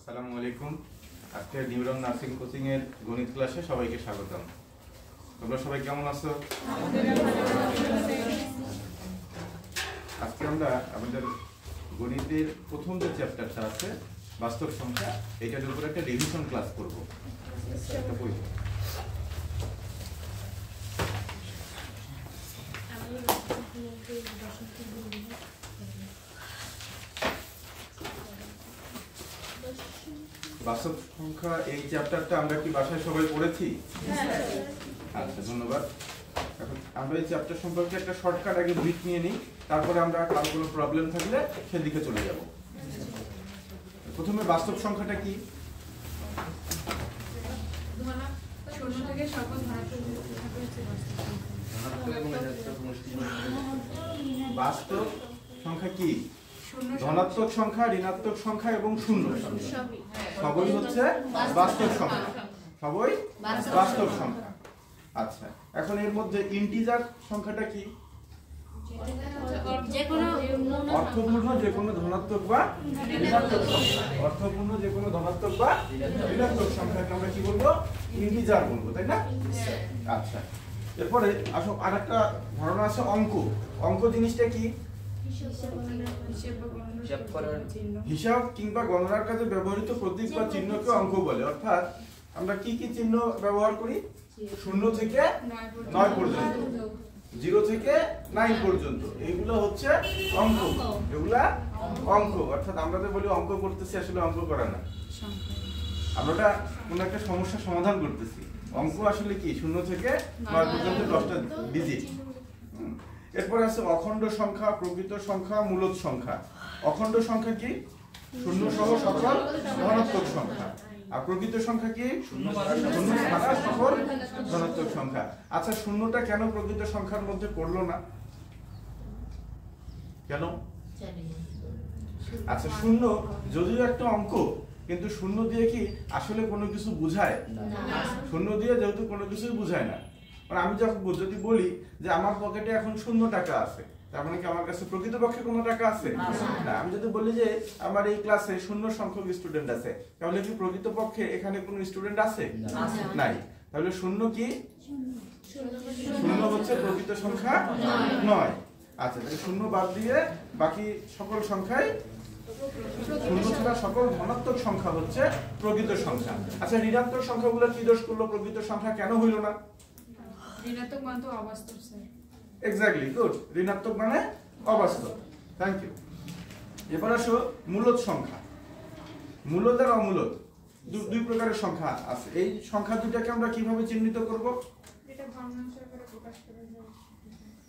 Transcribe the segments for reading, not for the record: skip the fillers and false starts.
আসসালামু আলাইকুম। আজকে নিউরন নার্সিং কোচিং এর গণিত ক্লাসে সবাইকে স্বাগতম। তোমরা সবাই কেমন আছো? আজকে আমরা আমাদের গণিতের প্রথম যে চ্যাপ্টারটা আছে বাস্তব সংখ্যা, এটার উপর একটা রিভিশন ক্লাস করব। একটা বই বাস্তব সংখ্যা এই চ্যাপ্টারটা আমরা কি বাসায় সবাই পড়েছি? আচ্ছা, ধন্যবাদ। এখন আমরা এই চ্যাপ্টার সম্পর্কে একটা শর্টকাট আগে ব্রিফ নিয়ে নিই, তারপরে আমরা কারো কোনো প্রবলেম থাকলে সেদিকে চলে যাব। প্রথমে বাস্তব সংখ্যাটা কি? বাস্তব সংখ্যা কি? ধনাত্মক সংখ্যা, ঋণাত্মক সংখ্যা এবং শূন্য সবই হচ্ছে বাস্তব সংখ্যা, সবই বাস্তব সংখ্যা। আচ্ছা, এখন এর মধ্যে ইন্টিজার সংখ্যাটা কি? অর্থপূর্ণ যে কোনো ধনাত্মক বা ঋণাত্মক সংখ্যা। অর্থপূর্ণ যে কোনো ধনাত্মক বা ঋণাত্মক সংখ্যাকে আমরা কি বলবো? ইন্টিজার বলবো, তাই না? আচ্ছা, এরপরে আসো আরেকটা ধারণা আছে অঙ্ক। অঙ্ক জিনিসটা কি? হিসাব কিংবা গণনার কাজে ব্যবহৃত প্রতীক বা চিহ্নকে অঙ্ক বলে। অর্থাৎ আমরা কি কি চিহ্ন ব্যবহার করি? 0 থেকে 9 পর্যন্ত, 0 থেকে 9 পর্যন্ত, এইগুলো হচ্ছে অঙ্ক। এগুলা অঙ্ক। অর্থাৎ আমরা যে বলি অঙ্ক করতেছি, আসলে অঙ্ক করা না, আমরা কোনো একটা সমস্যার সমাধান করতেছি। অঙ্ক আসলে কি? 0 থেকে 9 পর্যন্ত 10টা ডিজিট। এরপর আছে অখণ্ড সংখ্যা, প্রকৃত সংখ্যা, মূলদ সংখ্যা। অখণ্ড সংখ্যা কি? 0 সহ সকল ধনাত্মক সংখ্যা। আর প্রকৃত সংখ্যা কি? 0 ছাড়া সকল ধনাত্মক সংখ্যা। আচ্ছা, শূন্যটা কেন প্রকৃত সংখ্যার মধ্যে পড়লো না? কেন? আচ্ছা, শূন্য যদিও একটা অঙ্ক, কিন্তু শূন্য দিয়ে কি আসলে কোনো কিছু বোঝায়? শূন্য দিয়ে যেহেতু কোনো কিছুই বোঝায় না। মানে আমি যদি বলি যে আমার পকেটে এখন 0 টাকা আছে, তার মানে কি আমার কাছে প্রকৃতপক্ষে কোনো টাকা আছে? না। আমি যদি বলি যে আমার এই ক্লাসে 0 সংখ্যক স্টুডেন্ট আছে, তাহলে কি প্রকৃতপক্ষে এখানে কোনো স্টুডেন্ট আছে? নাই। তাহলে 0 কি? 0 হচ্ছে প্রকৃত সংখ্যা নয়। আচ্ছা, তাহলে 0 বাদ দিয়ে বাকি সকল সংখ্যাই 0 ছাড়া সকল ধনাত্মক সংখ্যা হচ্ছে প্রকৃত সংখ্যা। আচ্ছা, ঋণাত্মক সংখ্যাগুলো কি দোষ করলো? প্রকৃত সংখ্যা কেন হইল না? ঋণাত্মক মানে তো অবাস্তব স্যার। Exactly, good. ঋণাত্মক মানে অবাস্তব। Thank you. এবার আসো মূলদ সংখ্যা। মূলদ আর অমূলদ দুই প্রকারের সংখ্যা আছে। এই সংখ্যা দুটাকে আমরা কিভাবে চিহ্নিত করব? এটা ভগ্নাংশ আকারে প্রকাশ করা যায়।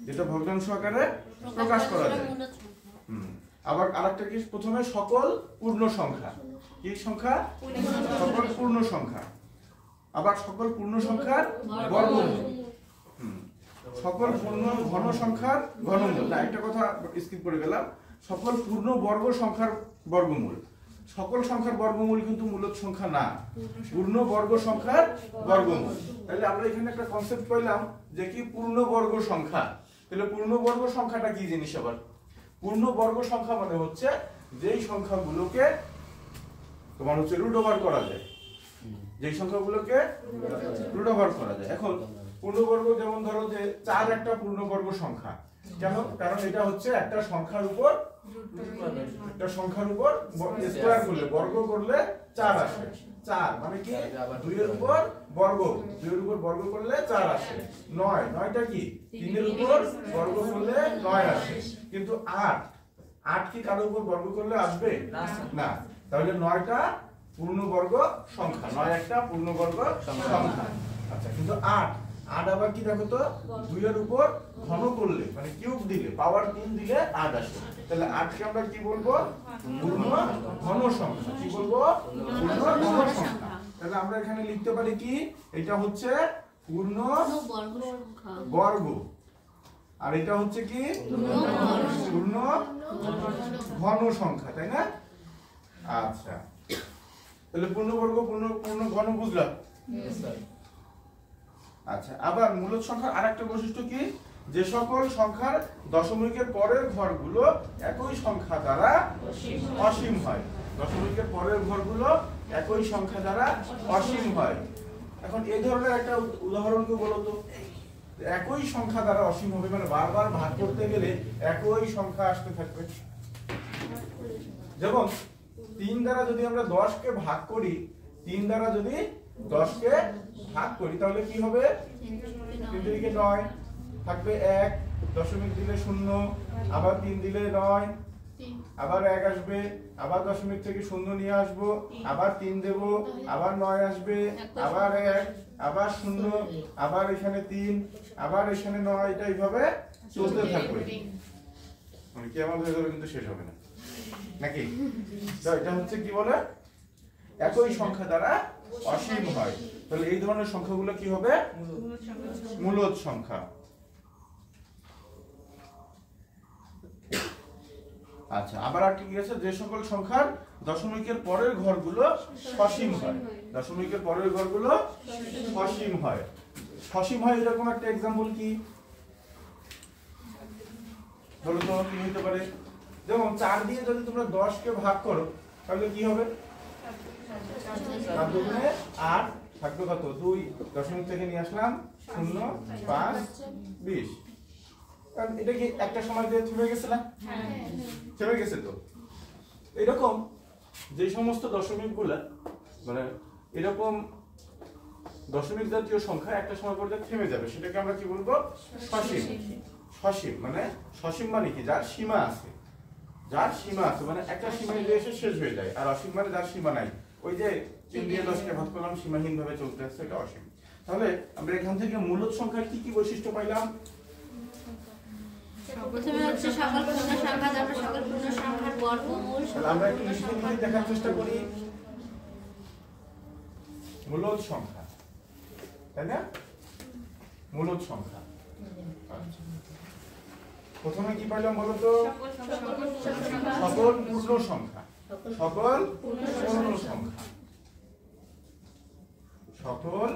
যেটা ভগ্নাংশ আকারে প্রকাশ করা যায়। আবার আরেকটা কি? প্রথমে সকল পূর্ণ সংখ্যা। কি সংখ্যা? সকল পূর্ণ সংখ্যা। আবার সকল পূর্ণ সংখ্যার বর্গমূল। সকল পূর্ণ ঘন সংখ্যার ঘনমূল। না, একটা কথা স্কিপ করে গেলাম। সকল পূর্ণ বর্গ সংখ্যার বর্গমূল। সকল সংখ্যার বর্গমূল কিন্তু মূলদ সংখ্যা না, পূর্ণ বর্গ সংখ্যার বর্গমূল। তাহলে আমরা এখানে একটা কনসেপ্ট পাইলাম যে কি পূর্ণ বর্গ সংখ্যা। তাহলে পূর্ণ বর্গ সংখ্যাটা কি জিনিস? আবার পূর্ণ বর্গ সংখ্যা মানে হচ্ছে যেই সংখ্যাগুলোকে তোমার হচ্ছে রুট ওভার করা যায়, যেই সংখ্যাগুলোকে রুট ওভার করা যায়। এখন পূর্ণবর্গ, যেমন ধরো যে 4 একটা পূর্ণবর্গ সংখ্যা। কেন? কারণ এটা হচ্ছে একটা সংখ্যার উপর স্কয়ার করলে, বর্গ করলে 4 আসে। 4 মানে কি? 2 এর উপর বর্গ, 2 এর উপর বর্গ করলে 4 আসে। 9, 9টা কি? 3 এর উপর বর্গ করলে 9 আসে। কিন্তু 8 কি কারোর উপর বর্গ করলে আসবে? না। তাহলে 9টা পূর্ণবর্গ সংখ্যা, 9 একটা পূর্ণবর্গ সংখ্যা। আচ্ছা, কিন্তু 8 আবার কি? দেখো তো, 2 এর উপর ঘন করলে মানে কিউব দিলে, পাওয়ার 3 দিলে 8 আসে। তাহলে 8 কে আমরা কি বলবো? পূর্ণ ঘন সংখ্যা। কি বলবো? পূর্ণ ঘন সংখ্যা। তাহলে আমরা এখানে লিখতে পারি কি? এটা হচ্ছে পূর্ণ বর্গ, আর এটা হচ্ছে কি? পূর্ণ ঘন সংখ্যা, তাই না? আচ্ছা, তাহলে পূর্ণবর্গ পূর্ণ ঘন বুঝলাম। আচ্ছা, আবার মূলদ সংখ্যার আরেকটা বৈশিষ্ট্য কি? যে সকল সংখ্যার দশমিকের পরের ঘরগুলো একই সংখ্যা দ্বারা অসীম হয়। দশমিকের পরের ঘরগুলো একই সংখ্যা দ্বারা অসীম হয়। এখন এই ধরনের একটা উদাহরণ কি বলতো, একই সংখ্যা দ্বারা অসীম হবে মানে বারবার ভাগ করতে গেলে একই সংখ্যা আসতে থাকবে। যেমন 3 দ্বারা যদি আমরা 10 কে ভাগ করি, 3 দ্বারা যদি 10 কে ভাগ করি তাহলে কি হবে? 3 দিকে 9 থাকবে 1, দশমিক দিলে 0, আবার 3 দিলে 9, আবার 1 আসবে, আবার দশমিক থেকে 0 নিয়ে আসবো, আবার 3 দেব, আবার 9 আসবে, আবার 1, আবার 0, আবার এখানে 3, আবার এখানে 9, এটা এইভাবে চলতে থাকবে। মানে কি আমার হয়ে যাবে কিন্তু শেষ হবে না নাকি? তো এটা হচ্ছে কি বলে একই সংখ্যা দ্বারা অসীম হয়। তাহলে এই ধরনের সংখ্যাগুলো কি হবে? মূলদ সংখ্যা। আচ্ছা, আবার আর কি আছে? যে সকল সংখ্যার দশমিকের পরের ঘরগুলো সসীম হয়। দশমিকের পরের ঘরগুলো সসীম হয়। সসীম হয় এরকম একটা एग्जांपल কি বলো তো, কি হতে পারে? যেমন 4 দিয়ে যদি তোমরা 10 কে ভাগ করো তাহলে কি হবে? 4 দুগুণে 8 থাকবে কত? 2, দশমিক থেকে নিয়ে আসলাম 0, 5, 20। কারণ এটা কি একটা সময় দিয়ে থেমে গেছে না? থেমে গেছে। তো এরকম যে সমস্ত দশমিকগুলো মানে এরকম দশমিক জাতীয় সংখ্যা একটা সময় পর্যন্ত থেমে যাবে সেটাকে আমরা কি বলবো? সসীম। সসীম মানে সসীম মানে কি? যার সীমা আছে। যার সীমা আছে মানে একটা সীমায় যে এসে শেষ হয়ে যায়। আর অসীম মানে যার সীমা নাই। ওই যে 3 দিয়ে 10 কে ভাগ করলাম সীমাহীন ভাবে চলতে আছে, এটা অসীম। তাহলে আমরা এখান থেকে মূলদ সংখ্যার কি কি বৈশিষ্ট্য পাইলাম? প্রথমে হচ্ছে সকল পূর্ণ সংখ্যা, তারপর সকল পূর্ণ সংখ্যার বর্গমূল। তাহলে আমরা একটু লিখে লিখে দেখার চেষ্টা করি। মূলদ সংখ্যা, তাই না? মূলদ সংখ্যা। আচ্ছা, প্রথমে কি পাইলাম বলো তো? সকল পূর্ণ সংখ্যা। সকল পূর্ণ সংখ্যা। সকল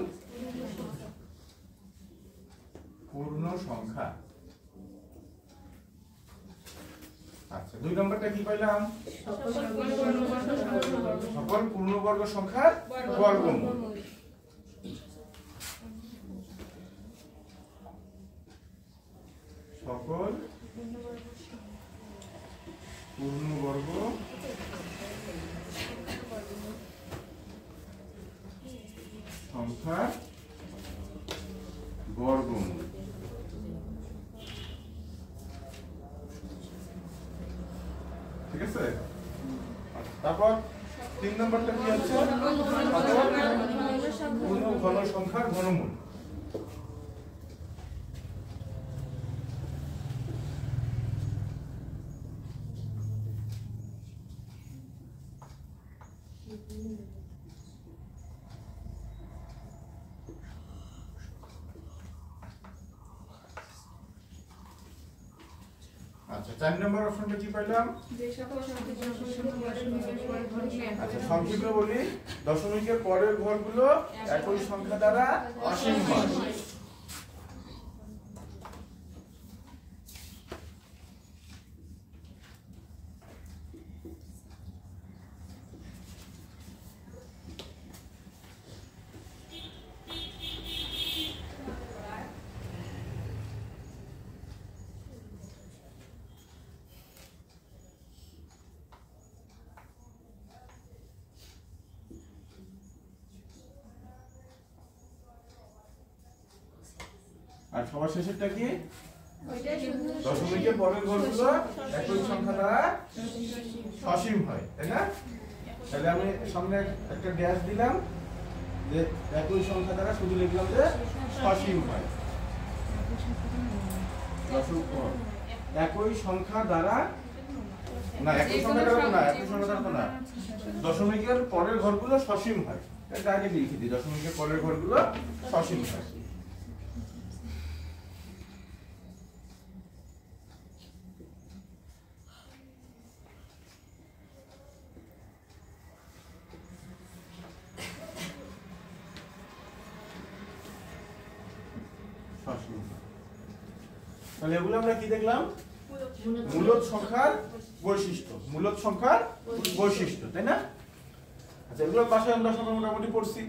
পূর্ণ সংখ্যা। আচ্ছা, 2 নম্বরটা কি পাইলাম? সকল পূর্ণবর্গ সংখ্যার বর্গমূল। সকল পূর্ণবর্গ সংখ্যার বর্গমূল। ঠিক আছে? তারপর 3 নম্বরটা কি আছে? পূর্ণ ঘন সংখ্যার ঘনমূল। আচ্ছা, 4 নম্বর অপশনটা কি পাইলাম? আচ্ছা, সংক্ষেপে বলি, দশমিকের পরের ঘরগুলো একই সংখ্যা দ্বারা অসীম হয়। আর সবার শেষেরটা কি? দশমিকের পরের ঘরগুলো একই সংখ্যা দ্বারা সসীম হয়, তাই না? তাহলে আমি সামনে একটা ড্যাশ দিলাম যে একই সংখ্যা দ্বারা, শুধু লিখলাম যে সসীম হয়। একই সংখ্যা দ্বারা না, একই সংখ্যা দ্বারা না, একই সংখ্যা দ্বারা না, দশমিকের পরের ঘরগুলো সসীম হয়। ডাইরেক্ট লিখে দিই, দশমিকের পরের ঘরগুলো সসীম হয়। তাহলে এগুলো আমরা কি দেখলাম? মূলদ সংখ্যার বৈশিষ্ট্য, মূলদ সংখ্যার বৈশিষ্ট্য, তাই না? আচ্ছা, এগুলোর পাশে আমরা সবাই মোটামুটি পড়ছি,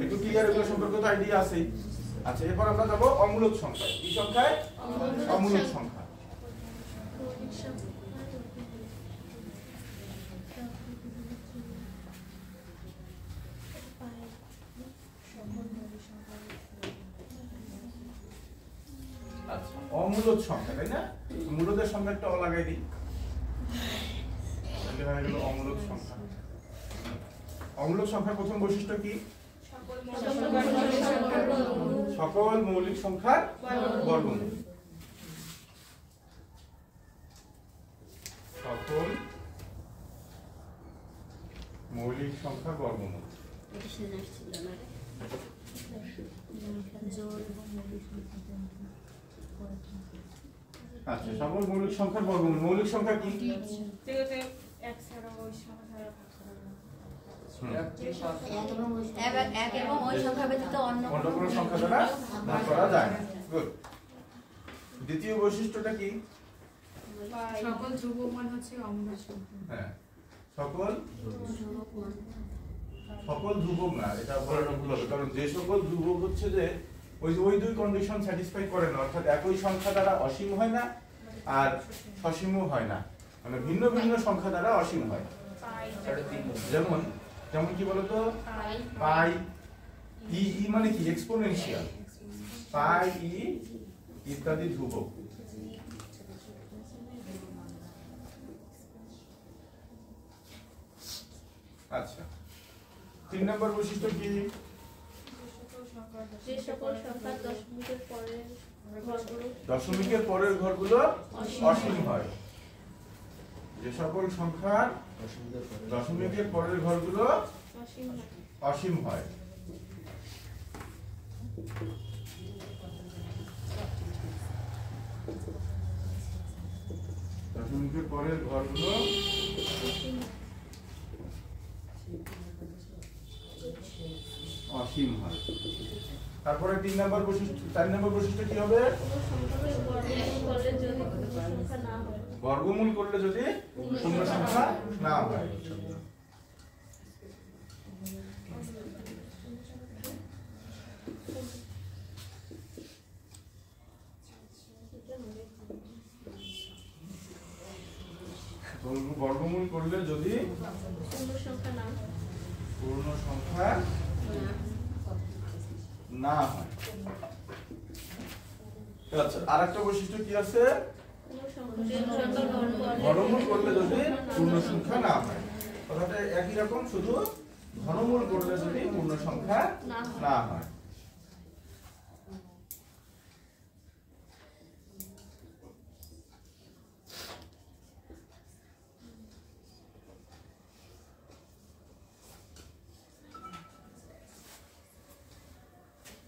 একটু ক্লিয়ার, এগুলো সম্পর্কে তো আইডিয়া আছেই। আচ্ছা, এরপর আমরা যাবো অমূলদ সংখ্যা। কি সংখ্যায়? অমূলদ সংখ্যা। আচ্ছা, অমূলদ সংখ্যা, তাই না? মূলদের সঙ্গে একটা অ লাগাই দিই, তাহলে হয়ে গেল অমূলদ সংখ্যা। অমূলদ সংখ্যার প্রথম বৈশিষ্ট্য কি? সকল মৌলিক সংখ্যার বর্গমূল। সকল মৌলিক সংখ্যার বর্গমূল। আচ্ছা, সকল মৌলিক সংখ্যার বর্গমূল। মৌলিক সংখ্যা কি? যেগুলোতে এক ছাড়া ওই সংখ্যা ছাড়া ভাগ করা যায়। এক এবং ওই সংখ্যা ব্যতীত অন্য কোনো সংখ্যা দ্বারা ভাগ করা যায় না। গুড। দ্বিতীয় বৈশিষ্ট্যটা কি? সকল ধ্রুবমান হচ্ছে অমূলদ সংখ্যা। হ্যাঁ, সকল ধ্রুবক না, এটা বলানো ভুল হবে, কারণ যে সকল ধ্রুবক হচ্ছে যে ওই দুই কন্ডিশন স্যাটিসফাই করে না, অর্থাৎ একই সংখ্যা দ্বারা অসীম হয় না আর সসীমও হয় না, মানে ভিন্ন ভিন্ন সংখ্যা দ্বারা অসীম হয়। যেমন কি বলতো? পাই ই মানে কি? এক্সপোনেনশিয়াল। পাই ই ইত্যাদি ধ্রুবক। আচ্ছা, 3 নম্বর বৈশিষ্ট্য কি? যে সকল সংখ্যা দশমিকের পরের ঘরগুলো অসীম হয়। যে সকল সংখ্যার দশমিকের পরের ঘরগুলো অসীম হয়। দশমিকের পরের ঘরগুলো অসীম হয়। তারপরে 4 নম্বর বৈশিষ্ট্য কি হবে? বর্গমূল করলে যদি পূর্ণ সংখ্যা না হয়। বর্গমূল করলে যদি পূর্ণ সংখ্যা না হয়। আচ্ছা, আরেকটা বৈশিষ্ট্য কি আছে? ঘনমূল করলে যদি পূর্ণ সংখ্যা না হয়। কথাটা একই রকম, শুধু ঘনমূল করলে যদি পূর্ণ সংখ্যা না হয়।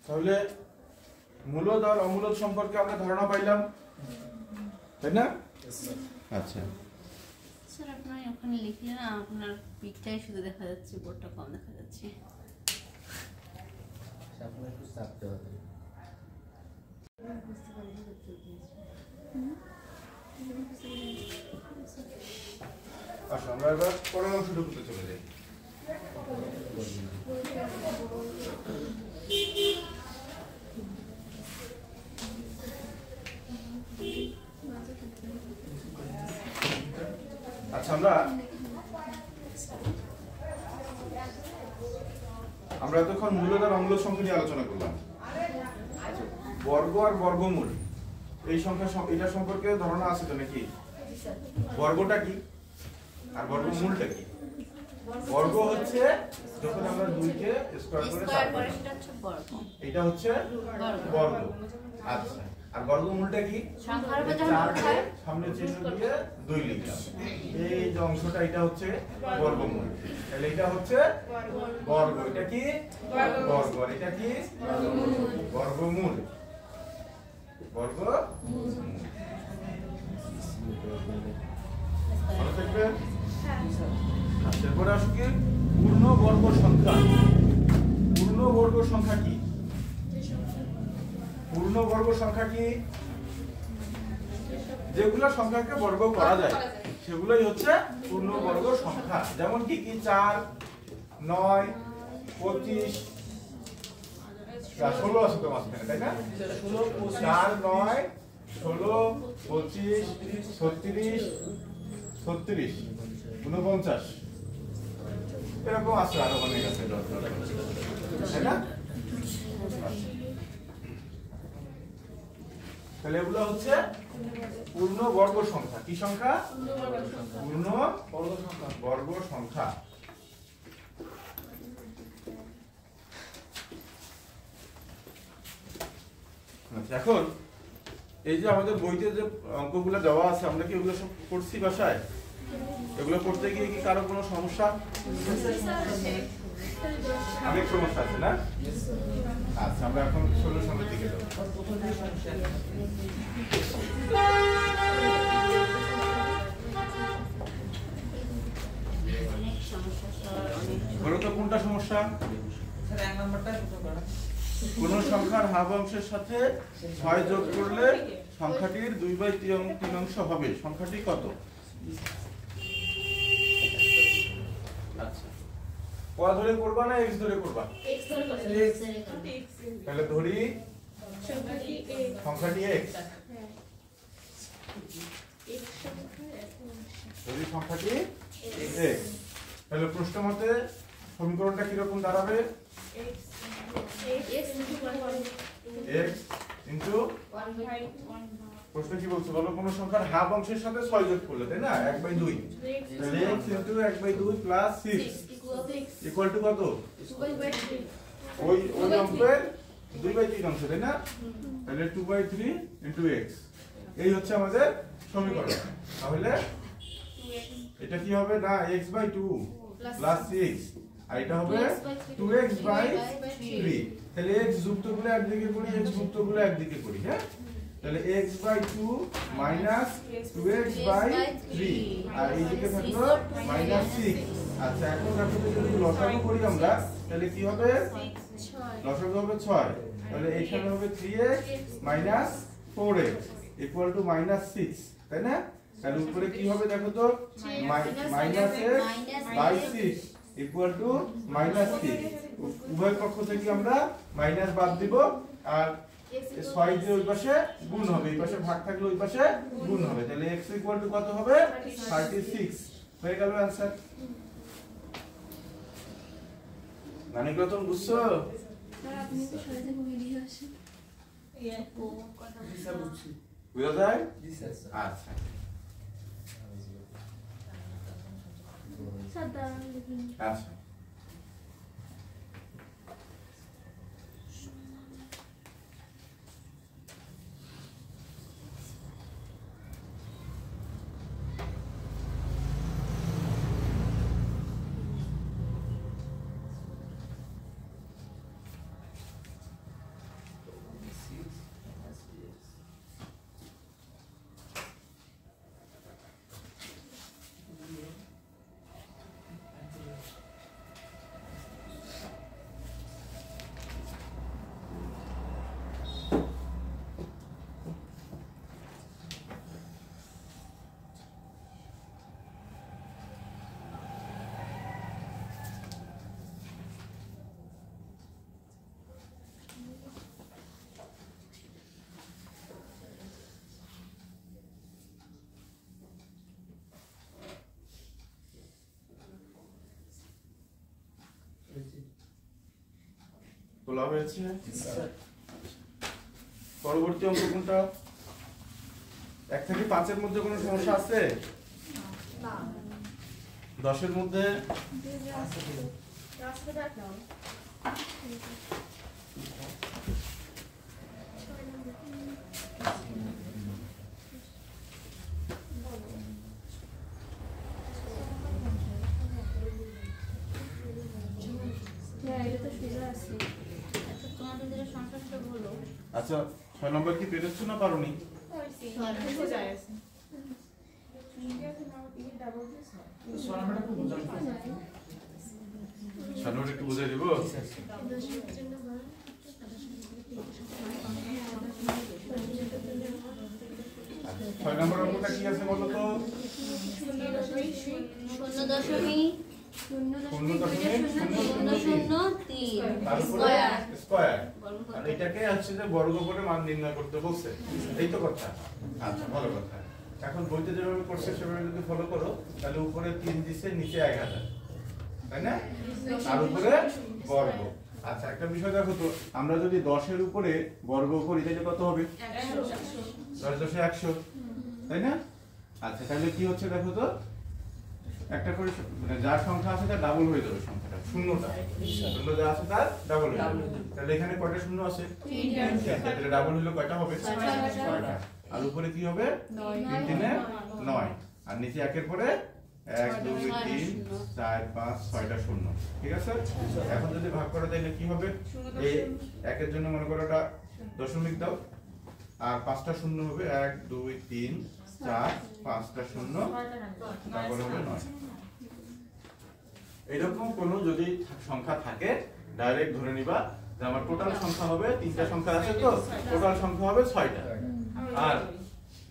তাহলে মূলদ আর অমূলদ সম্পর্কে আমরা ধারণা পাইলাম, তাই না? আচ্ছা, স্যার আপনার ওখানে লিখলে না আপনার পিকটাই শুধু দেখা যাচ্ছে, বোর্ডটা কম দেখা যাচ্ছে। আপনার একটু চাপতে হবে। আচ্ছা, আমরা এবার পরের অংশটুকুতে চলে যাই। আচ্ছা, আমরা এতক্ষণ মূলদ আর অমূলদ সংখ্যা নিয়ে আলোচনা করলাম। বর্গ আর বর্গমূল এই সংখ্যা, এটা সম্পর্কে ধারণা আছে তো নাকি? বর্গটা কি আর বর্গমূলটা কি? বর্গ হচ্ছে যখন আমরা 2 কে স্কয়ার করে স্কয়ার 4 করে করি, সেটা হচ্ছে বর্গ। এটা হচ্ছে বর্গ। আচ্ছা, আর বর্গমূলটা কি? সংখ্যার উপর যখন 4 গুণ কে হয় সামনে চিহ্ন দিয়ে 2 লিখলাম, এই যে অংশটা এটা হচ্ছে বর্গমূল। তাহলে এটা হচ্ছে বর্গ, এটা কি? বর্গ। আর এটা কি? বর্গমূল। বর্গমূল। ভালো থাকবেন। আচ্ছা, এরপরে আসো কি? পূর্ণবর্গ সংখ্যা। পূর্ণবর্গ সংখ্যা কি? পূর্ণবর্গ সংখ্যা কি? যেগুলো সংখ্যাকে বর্গ করা যায় সেগুলোই হচ্ছে পূর্ণবর্গ সংখ্যা। যেমন কি কি 4 9 25 16 আছে তো মাঝখানে, তাই না? 4 9 16 25 36 36 49 এরকম আছে আরো অনেক আছে, তাই না? তাহলে এগুলো হচ্ছে পূর্ণবর্গ সংখ্যা। কি সংখ্যা? পূর্ণবর্গ সংখ্যা। এখন এই যে আমাদের বইতে যে অঙ্কগুলো দেওয়া আছে, আমরা কি এগুলো সব করছি বাসায়? এগুলো করতে গিয়ে কি কারো কোনো সমস্যা? অনেক সমস্যা আছে না? আচ্ছা, আমরা এখন সলিউশনের দিকে যাব। বলো তো কোনটা সমস্যা? কোন সংখ্যার হাফ অংশের সাথে 6 যোগ করলে সংখ্যাটির 2/3 অংশ হবে। সংখ্যাটি কত? আচ্ছা, ক ধরে করবা না এক্স ধরে করবা? তাহলে ধরি সংখ্যাটি এক্স। ধরি সংখ্যাটি এক্স। তাহলে প্রশ্ন মতে সমীকরণটা কিরকম দাঁড়াবে? x ইনটু প্রশ্ন কি বলছে বলো? কোন সংখ্যার হাফ অংশের সাথে 6 যোগ করলে, তাই না? 1/2। তাহলে x into 1/2 plus 6 equal to কত? ওই অঙ্কের 2/3 অংশ, তাই না? তাহলে 2/3 ইনটু x। এই হচ্ছে আমাদের সমীকরণ। তাহলে এটা কি হবে? না, x/2 প্লাস 6, আর এটা হবে 2x/3। তাহলে x যুক্তগুলো একদিকে করি, x মুক্তগুলো একদিকে করি। হ্যাঁ, তাহলে x/2 মাইনাস 2x/3, আর এইদিকে থাকলো -6। আচ্ছা, এখন দেখো যদি লসাগু করি আমরা, তাহলে কি হবে? লসাগু হবে 6। তাহলে এখানে হবে 3x minus 4x equal to -6, তাই না? তাহলে উপরে কি হবে দেখো তো? -x/6 equal to -6। উভয় পক্ষ থেকে আমরা মাইনাস বাদ দিব, আর 6 দিয়ে ওই পাশে গুণ হবে, এই পাশে ভাগ থাকলে ওই পাশে গুণ হবে। তাহলে x ইকুয়াল টু কত হবে? 36 হয়ে গেল आंसर। নানিগুলো তুমি বুঝছো? আপনি তো সাথে ভিডিও আসে বুঝা যায়? আচ্ছা, আচ্ছা। বলা হয়েছে। পরবর্তী অঙ্ক কোনটা? 1 থেকে 5 এর মধ্যে কোনো সমস্যা আছে? 10 এর মধ্যে? আচ্ছা, 6 নম্বর কি পেরেছো না পারোনি? 6 নম্বর একটু বুঝাই দিব। 6 নম্বর অঙ্কটা কি আছে বলো তো? স্কয়ার। আর এটাকে হচ্ছে যে বর্গ করে মান নির্ণয় করতে বলছে, এই তো কথা। আচ্ছা, ভালো কথা। এখন বইতে যেভাবে করছে সেভাবে যদি ফলো করো তাহলে উপরে 3 দিছে, নিচে 1000, তাই না? আর উপরে বর্গ। আচ্ছা, একটা বিষয় দেখো তো, আমরা যদি 10 এর উপরে বর্গ করি তাহলে কত হবে? 10 10 100, তাই না? আচ্ছা, তাহলে কি হচ্ছে দেখো তো, একটা করে মানে যার সংখ্যা আছে তার ডাবল হয়ে যাবে সংখ্যাটা, শূন্য যা আছে তার ডাবল হয়ে যাবে। তাহলে এখানে কয়টা শূন্য আছে? 3টা। তাহলে ডাবল হলো কয়টা হবে? 6টা। আর উপরে কি হবে? 3 3 9, আর নিচে একের পরে 1 2 3 4 5 6টা শূন্য। ঠিক আছে? এখন যদি ভাগ করে তাহলে কি হবে? এই একের জন্য মনে করো এটা দশমিক দাও, আর 5টা শূন্য হবে, 1 2 3 4 5টা শূন্য, তারপরে হবে 9। এইরকম কোন যদি সংখ্যা থাকে ডাইরেক্ট ধরে নিবা যে আমার টোটাল সংখ্যা হবে, 3টা সংখ্যা আছে তো টোটাল সংখ্যা হবে 6টা। আর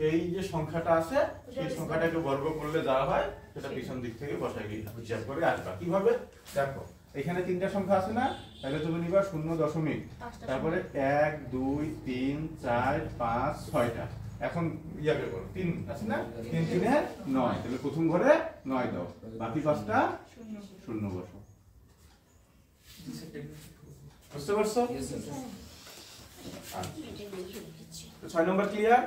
এই যে সংখ্যাটা আছে সেই সংখ্যাটাকে বর্গ করলে যা হয় সেটা পিছন দিক থেকে বসাই হিসাব করে আসবা। কিভাবে? দেখো, এখানে 3টা সংখ্যা আছে না, তাহলে তুমি নিবা 0 দশমিক, তারপরে 1 2 3 4 5 6টা। এখন ইয়াকে করো, 3 আছে না, 3 3 9, তাহলে প্রথম ঘরে 9 দাও, বাকি 5টা শূন্য বসো। বুঝতে পারছো? 6 নম্বর ক্লিয়ার?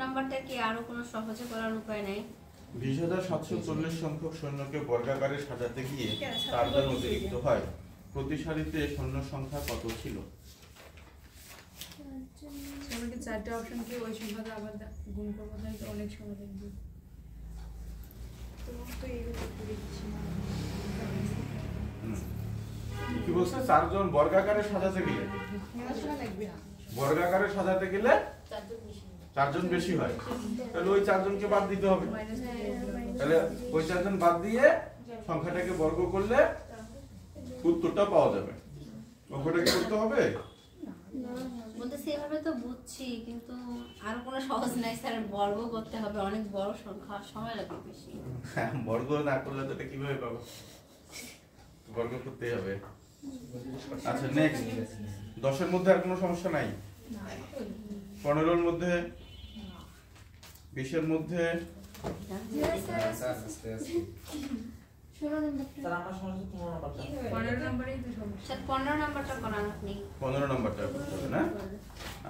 নাম্বারটা কি আরো কোনো সহজে করার উপায় নাই? 20,740 সংখ্যক সৈন্যকে বর্গাকারে সাজাতে গিয়ে 4 জন অতিরিক্ত হয়। প্রতি সারিতে সৈন্য সংখ্যা কত ছিল? আমাকে 4টা অপশন কি ওই সংখ্যাটা আবার গুণ করব, তাহলে অনেক সময় লাগবে। তো এইগুলো করে দিচ্ছি না। কি বলছে? 4 জন বর্গাকারে সাজাতে গেলে, বর্গাকারে সাজাতে গেলে 4 জন বেশি হয়, তাহলে ওই 4 জনকে বাদ দিতে হবে। তাহলে ওই 4 জন বাদ দিয়ে সংখ্যাটাকে বর্গ করলে উত্তরটা পাওয়া যাবে। অঙ্কটা কি করতে হবে? বলতে সেভাবে তো বুঝছি, কিন্তু আর কোনো সহজ নাই স্যার, বর্গ করতে হবে, অনেক বড় সংখ্যা, সময় লাগবে বেশি। বর্গ না করলে তো এটা কিভাবে পাবো? বর্গ করতে হবে। আচ্ছা, নেক্সট 10 এর মধ্যে আর কোনো সমস্যা নাই? 15 এর মধ্যে, 20 এর মধ্যে, স্যার আমরা সমস্যা 15 নম্বরেই তো সমস্যা। স্যার 15 নাম্বারটা করান আপনি। 15 নম্বরটা করতে হবে না?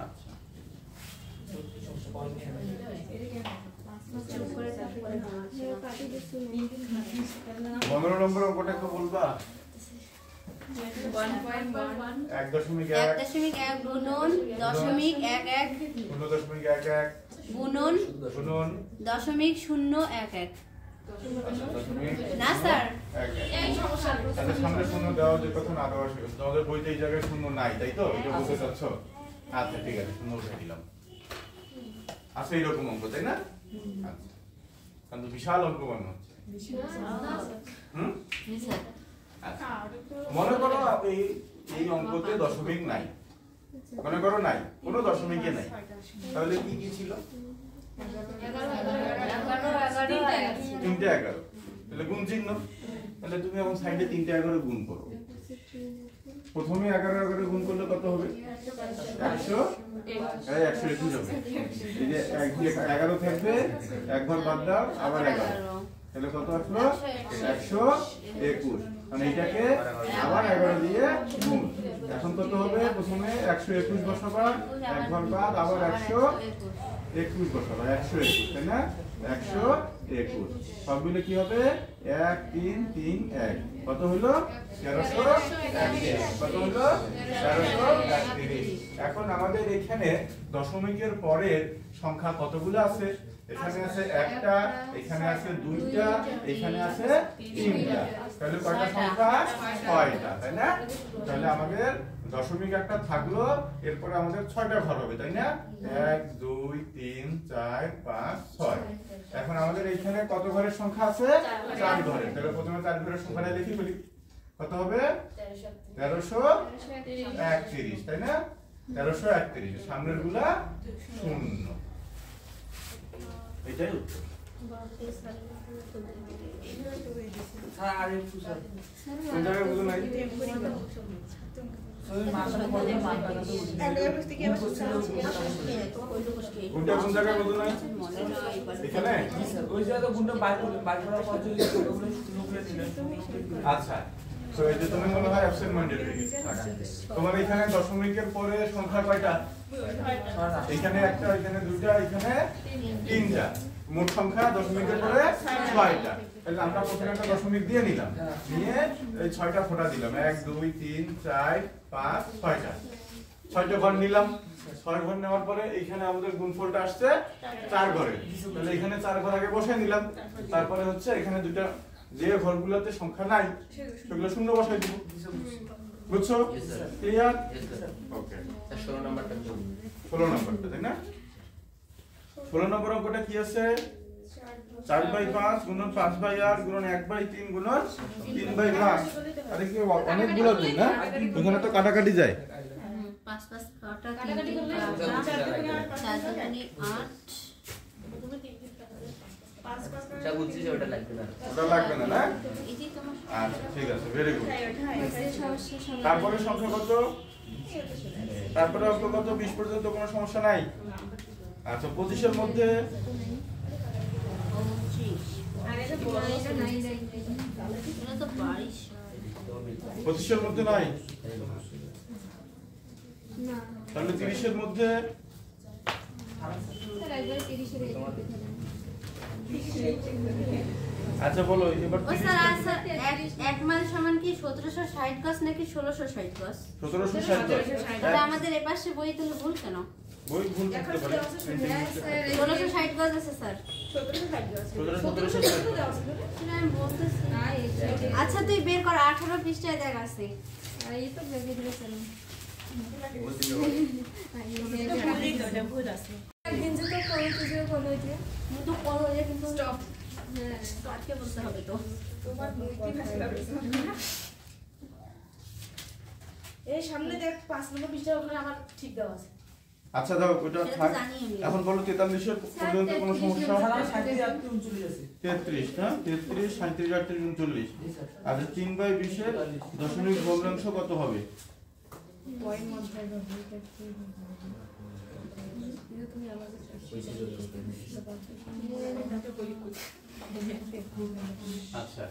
আচ্ছা, 15 নম্বর অঙ্কটা একটু বলবা? 1.1 গুণন 0.11 0.11 গুণন গুণন 0.011 না স্যার, এই সমস্যা। তাহলে সামনে শূন্য দেওয়া যে কথা না দেওয়া শেষ, তোমাদের বইতে এই জায়গায় শূন্য নাই, তাই তো? এটা বুঝতে চাচ্ছ? আচ্ছা, ঠিক আছে, শূন্য উঠে দিলাম। আচ্ছা, এইরকম অঙ্ক, তাই না? আচ্ছা, কিন্তু বিশাল অঙ্ক মনে হচ্ছে। আচ্ছা, মনে করো এই অঙ্কতে দশমিক নাই, মনে করো নাই, কোনো দশমিকে নাই, তাহলে কি কি ছিল? 3টে 11, তাহলে গুণ চিহ্ন। তাহলে তুমি এখন সাইডে 3টে 11 গুণ করো। প্রথমে 11 11 গুণ করলে কত হবে? 100, 121 হবে। এই যে 11 থাকবে, এক ঘর বাদ দাও, আবার 11, তাহলে কত আসলো? 121। মানে এটাকে আবার 11 দিয়ে গুণ। এখন কত হবে? প্রথমে 121 বসাবা, এক ঘর বাদ, আবার 121 বসাবা, 121, তাই না? 121 সব মিলে কি হবে? 1 3 3 1, কত হলো? 1331। কত হলো? 1331। এখন আমাদের এখানে দশমিকের পরের সংখ্যা কতগুলো আছে? এখানে আছে একটা, এখানে আছে দুইটা, এখানে আছে তিনটা, তাহলে কয়টা সংখ্যা? 6টা, তাই না? তাহলে আমাদের দশমিক দশমিক একটা থাকলো, এরপরে আমাদের 6টা ঘর হবে, তাই না? 1 2 3 4 5 6। এখন আমাদের এইখানে কত ঘরের সংখ্যা আছে? 4 ঘরের। তাহলে প্রথমে 4 ঘরের সংখ্যাটা লিখি ফেলি। কত হবে? 1331, তাই না? 1331, সামনের গুলা 0। এটাই উত্তর। কোন জায়গায় বুঝো নাই? কোনটা কোন জায়গায় বুঝো নাই? এখানে? আচ্ছা, তো এই যে তুমি মনে হয় অ্যাবসেন্ট মাইন্ডেড হয়ে গেছো। তোমার এখানে দশমিকের পরে সংখ্যা কয়টা? এখানে একটা, এখানে দুইটা, এখানে তিনটা। মোট সংখ্যা দশমিকের পরে 6টা। তাহলে আমরা প্রথমে একটা দশমিক দিয়ে নিলাম, নিয়ে এই 6টা ফোঁটা দিলাম। 1 2 3 4 5 6টা। 6টা ঘর নিলাম। 6 ঘর নেওয়ার পরে এখানে আমাদের গুণফলটা আসছে 4 ঘরে। তাহলে এখানে 4 ঘর আগে বসাই নিলাম। তারপরে হচ্ছে এখানে দুইটা যে ঘরগুলোতে সংখ্যা নাই সেগুলো শূন্য বসাই দিব। বুঝছো? ক্লিয়ার? ওকে। 16 নাম্বারটা, তাই না? 16 নম্বর অঙ্কটা কি আছে? 4/5 গুণন 5/8 গুণন 1/3 গুণন 3/5। আরে কি অনেকগুলো গুণ না? এখানে তো কাটাকাটি যায়। 5 5 কাটাকাটি করলে 4 দুগুণে 8। ওটা লাগবে না, না? আচ্ছা, ঠিক আছে, ভেরি গুড। তারপরে সংখ্যা কত? তারপরে অঙ্ক কত? 20 পর্যন্ত কোনো সমস্যা নাই। আচ্ছা, 25 এর মধ্যে 25 এর মধ্যে নাই, তাহলে 30 এর মধ্যে আচ্ছা বলো এবার। ও স্যার, এক মাইল সমান কি 1760 গজ নাকি 1660 গজ? 1760 গজ। তাহলে আমাদের এপাশে বই তাহলে ভুল কেন? বই ভুল করতে পারে। 1660 গজ আছে স্যার। 1760 আমি বলতেছি। আচ্ছা তুই বের কর, 18 পৃষ্ঠায় দেখ আছে। এই তো বেগে দিয়েছিলাম। একদিন যে তো করো তুই করো যে কিন্তু করো যে কিন্তু স্টপ। হ্যাঁ, স্যারকে বলতে হবে তো। তোমার কি এই সামনে দেখ 5 নম্বর পৃষ্ঠা, ওখানে আমার ঠিক দেওয়া আছে। আচ্ছা দাও ওটা সেটা তো থাক। জানি আমি। এখন বলো 43 এর পর্যন্ত কোনো সমস্যা? 37 আছে 33 না? 33 37 38 39। আচ্ছা, 3/20 এর দশমিক ভগ্নাংশ কত হবে? বইয়ের মধ্যে তুমি আমাকে আচ্ছা,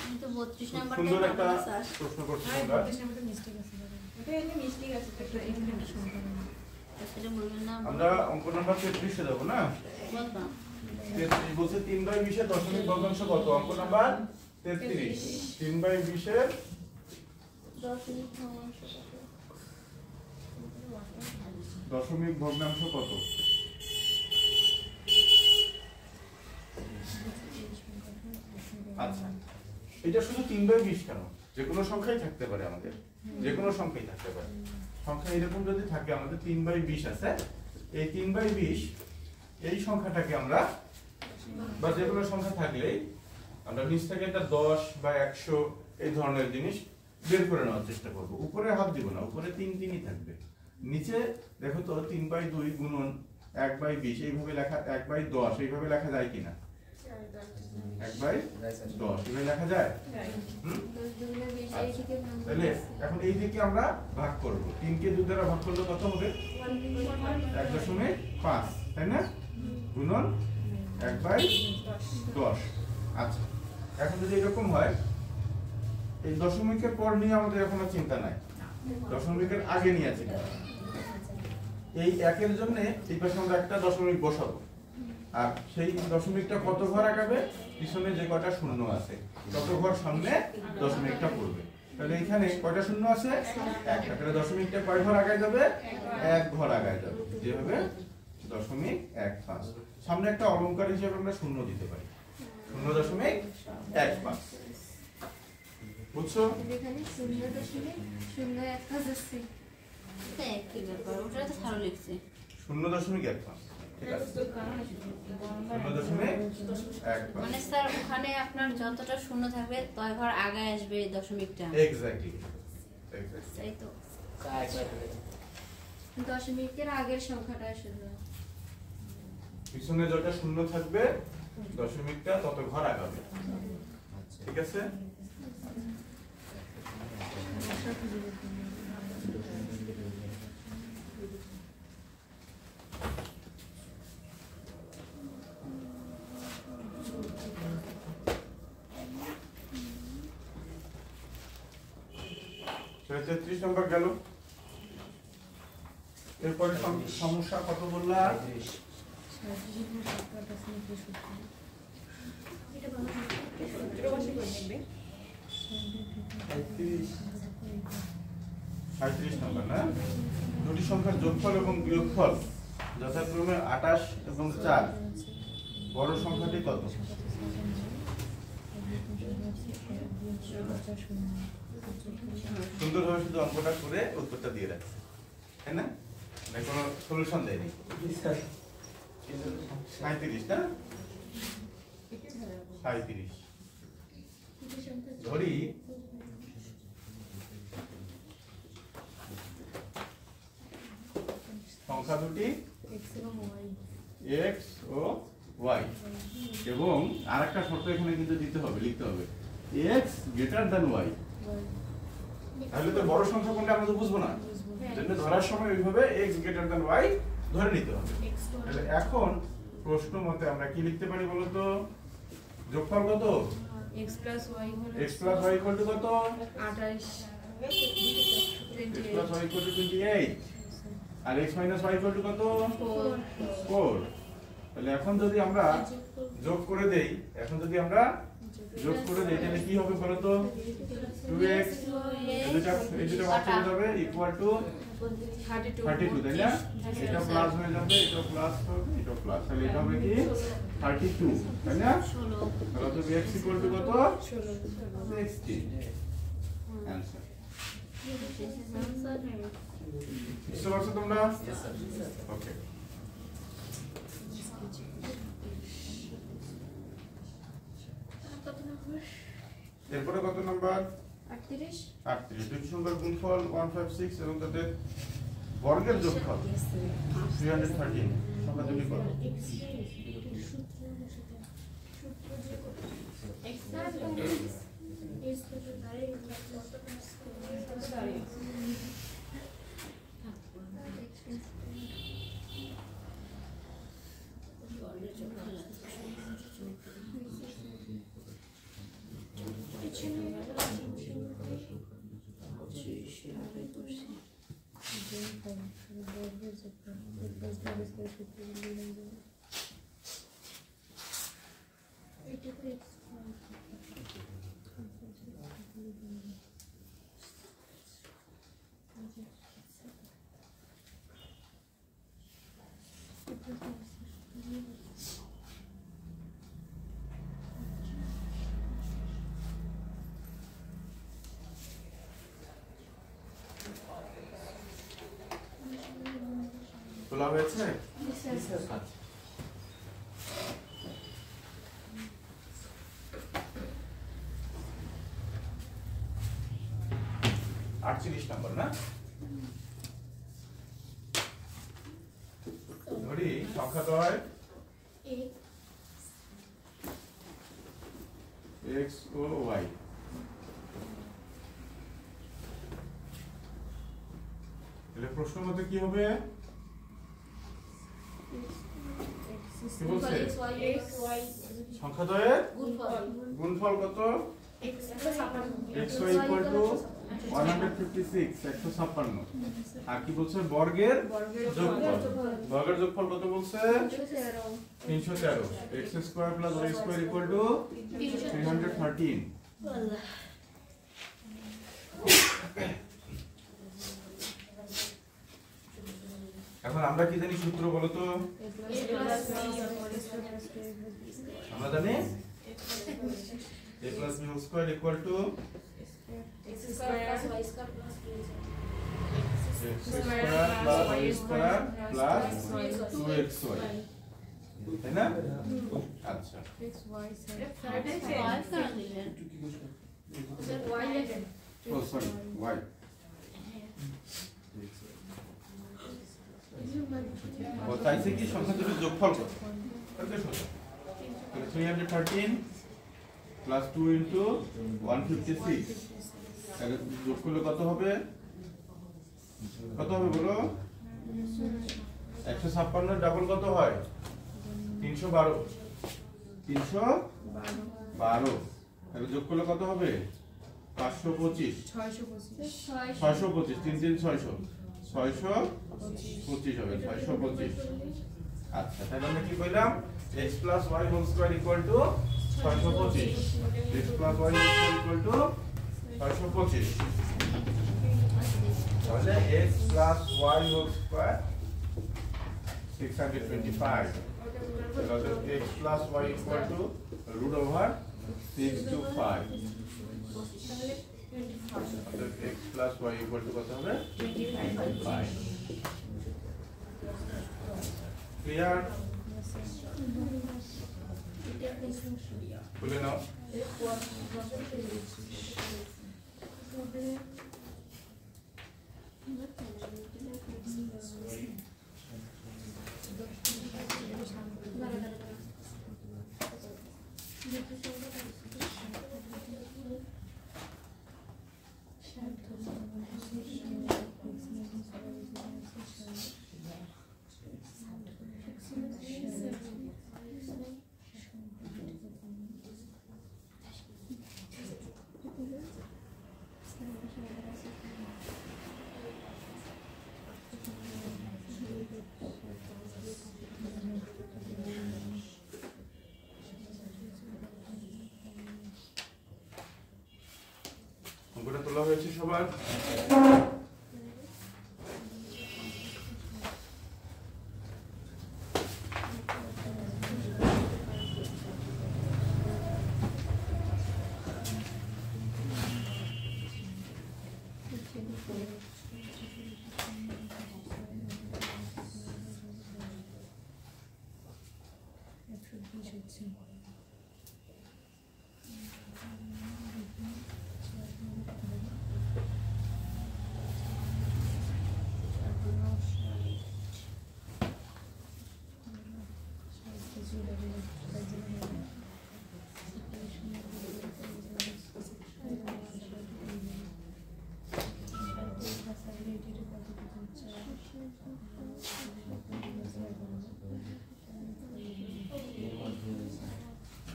কিন্তু 32 নাম্বারটা সুন্দর একটা স্যার। প্রশ্ন করছি আর আমরা। বলতে সামনে মিস্টেক আছে এটা এখানে মিস্টেক আছে, একটা এখানে একটা সংখ্যা নেই। সেটা বলবেন না। আমরা অঙ্ক নাম্বার 33 এ যাব না? বলবা। 33 বলছে 3/20 এর দশমিক ভগ্নাংশ কত? অঙ্ক নাম্বার 33। 3/20 এর দশমিক ভগ্নাংশ কত? আচ্ছা, এটা শুধু 3/20 কেন? যে কোনো সংখ্যাই থাকতে পারে আমাদের, যে কোনো সংখ্যাই থাকতে পারে। সংখ্যা এরকম যদি থাকে, আমাদের 3/20 আছে, এই 3/20 এই সংখ্যাটাকে আমরা, বা যে কোনো সংখ্যা থাকলেই আমরা নিচ থেকে একটা 10 বা 100 এই ধরনের জিনিস বের করে নেওয়ার চেষ্টা করব। উপরে হাত দিব না, উপরে 3 থাকবে। নিচে দেখো তো 3/2 গুণন 1/20 এইভাবে লেখা, 1/10 এইভাবে লেখা যায় কিনা? 1/10 এইভাবে লেখা যায়? তাহলে এখন এই দিকে আমরা ভাগ করব। 3 কে 2 দ্বারা ভাগ করলে কত হবে? 1.5, তাই না? গুণন 1/10। আচ্ছা, এখন যদি এরকম হয়, এই দশমিকের পর নিয়ে আমাদের এখন আর চিন্তা নাই, দশমিকের আগে নিয়ে চিন্তা। এই 1 এর জন্য এই পাশে আমরা একটা দশমিক বসাবো, আর সেই দশমিকটা কত ঘর আগাবে? পিছনে যে কয়টা শূন্য আছে তত ঘর সামনে দশমিকটা পড়বে। তাহলে এখানে কয়টা শূন্য আছে? একটা। তাহলে দশমিকটা কয় ঘর আগায় যাবে? 1 ঘর আগায় যাবে, যেভাবে 0.15। সামনে একটা অলংকার হিসেবে আমরা শূন্য দিতে পারি, 0.15। বুঝছো? এখানে 0.01 আছে। এটা একই ব্যাপার, ওটা তো ভালো লিখছে। 0.1 ঠিক আছে, 0.1 মানে স্যার ওখানে আপনার যতটা শূন্য থাকবে তত ঘর আগে আসবে দশমিকটা। এক্স্যাক্টলি তাই তো। দশমিকের আগের সংখ্যাটা আসলে পিছনে যত শূন্য থাকবে দশমিকটা তত ঘর আগাবে, ঠিক আছে? সেটা 33 নম্বর গেল। এরপরে সমস্যা কত বললাম? সাঁইত্রিশ নম্বর না? দুটি সংখ্যার যোগফল এবং বিয়োগফল যথাক্রমে 28 এবং 4। বড় সংখ্যাটি কত? সুন্দরভাবে শুধু অঙ্কটা করে উত্তরটা দিয়ে রাখছে, তাই না? মানে কোনো সলিউশন দেয়নি। 37 না? 37 ধরি সংখ্যা দুটি x ও y, এবং আরেকটা শর্ত এখানে কিন্তু দিতে হবে, লিখতে হবে x গ্রেটার দ্যান y। তাহলে তো বড় সংখ্যা কোনটা আমরা তো বুঝবো না, জন্য ধরার সময় এইভাবে x গ্রেটার দ্যান y ধরে নিতে হবে। তাহলে এখন প্রশ্ন মতে আমরা কি লিখতে পারি বলো তো? যোগফল কত? x plus y x plus y equal to কত? 28 x plus y equal to 28 R x minus y equal to কত? 4। তাহলে এখন যদি আমরা যোগ করে দেই, তাহলে কি হবে বলো তো? 2x এই দুটো বাদ চলে যাবে ইকুয়াল টু 32, তাই না? এটা প্লাস হয়ে যাবে, এটা প্লাস হবে, এটা প্লাস, তাহলে এটা হবে কি 32, তাই না? তাহলে তো x equal to কত? 16। आंसर বুঝতে পারছো তোমরা? ওকে, এরপরে কত নাম্বার? 38 38। দুটি সংখ্যার গুণফল 156 এবং তাদের বর্গের যোগফল 313। সংখ্যা দুটি কত? তোলা হয়েছে? আটচল্লিশ নম্বর না? ধরি সংখ্যা দ্বয় x ও y। তাহলে প্রশ্ন মতে কি হবে? কি বলছে? সংখ্যা দ্বয়ের গুণফল কত? xy equal to 156, 156। আর কি বলছে? বর্গের যোগফল। বর্গের যোগফল কত বলছে? 313। x square plus y square equal to 313। এখন আমরা কি জানি সূত্র বলো তো? আমরা জানি a plus b whole square equal to square plus y square plus x square plus y square plus 2xy, তাই না? আচ্ছা, x y z y কেন দিলেন? স্যার y লেখেন ও সরি y, ও চাইছে কি সংখ্যা দুটোর যোগফল কত? কত সোজা, তাহলে 313 প্লাস 2 ইনটু 156, তাহলে যোগ করলে কত হবে? কত হবে বলো? 156 ডাবল কত হয়? 312, 312, তাহলে যোগ করলে কত হবে? 525, 625 625, 3 3 600, 625 হবে, 625। আচ্ছা, তাহলে আমরা কি কইলাম? x plus y whole square equal to 625, x plus y whole square equal to 625, তাহলে x plus y whole square 625, তাহলে x plus y equal to root over 625, তাহলে x plus y equal to কত হবে? 25। Clear? বলে নাও। অঙ্কটা তোলা হয়েছে সবার?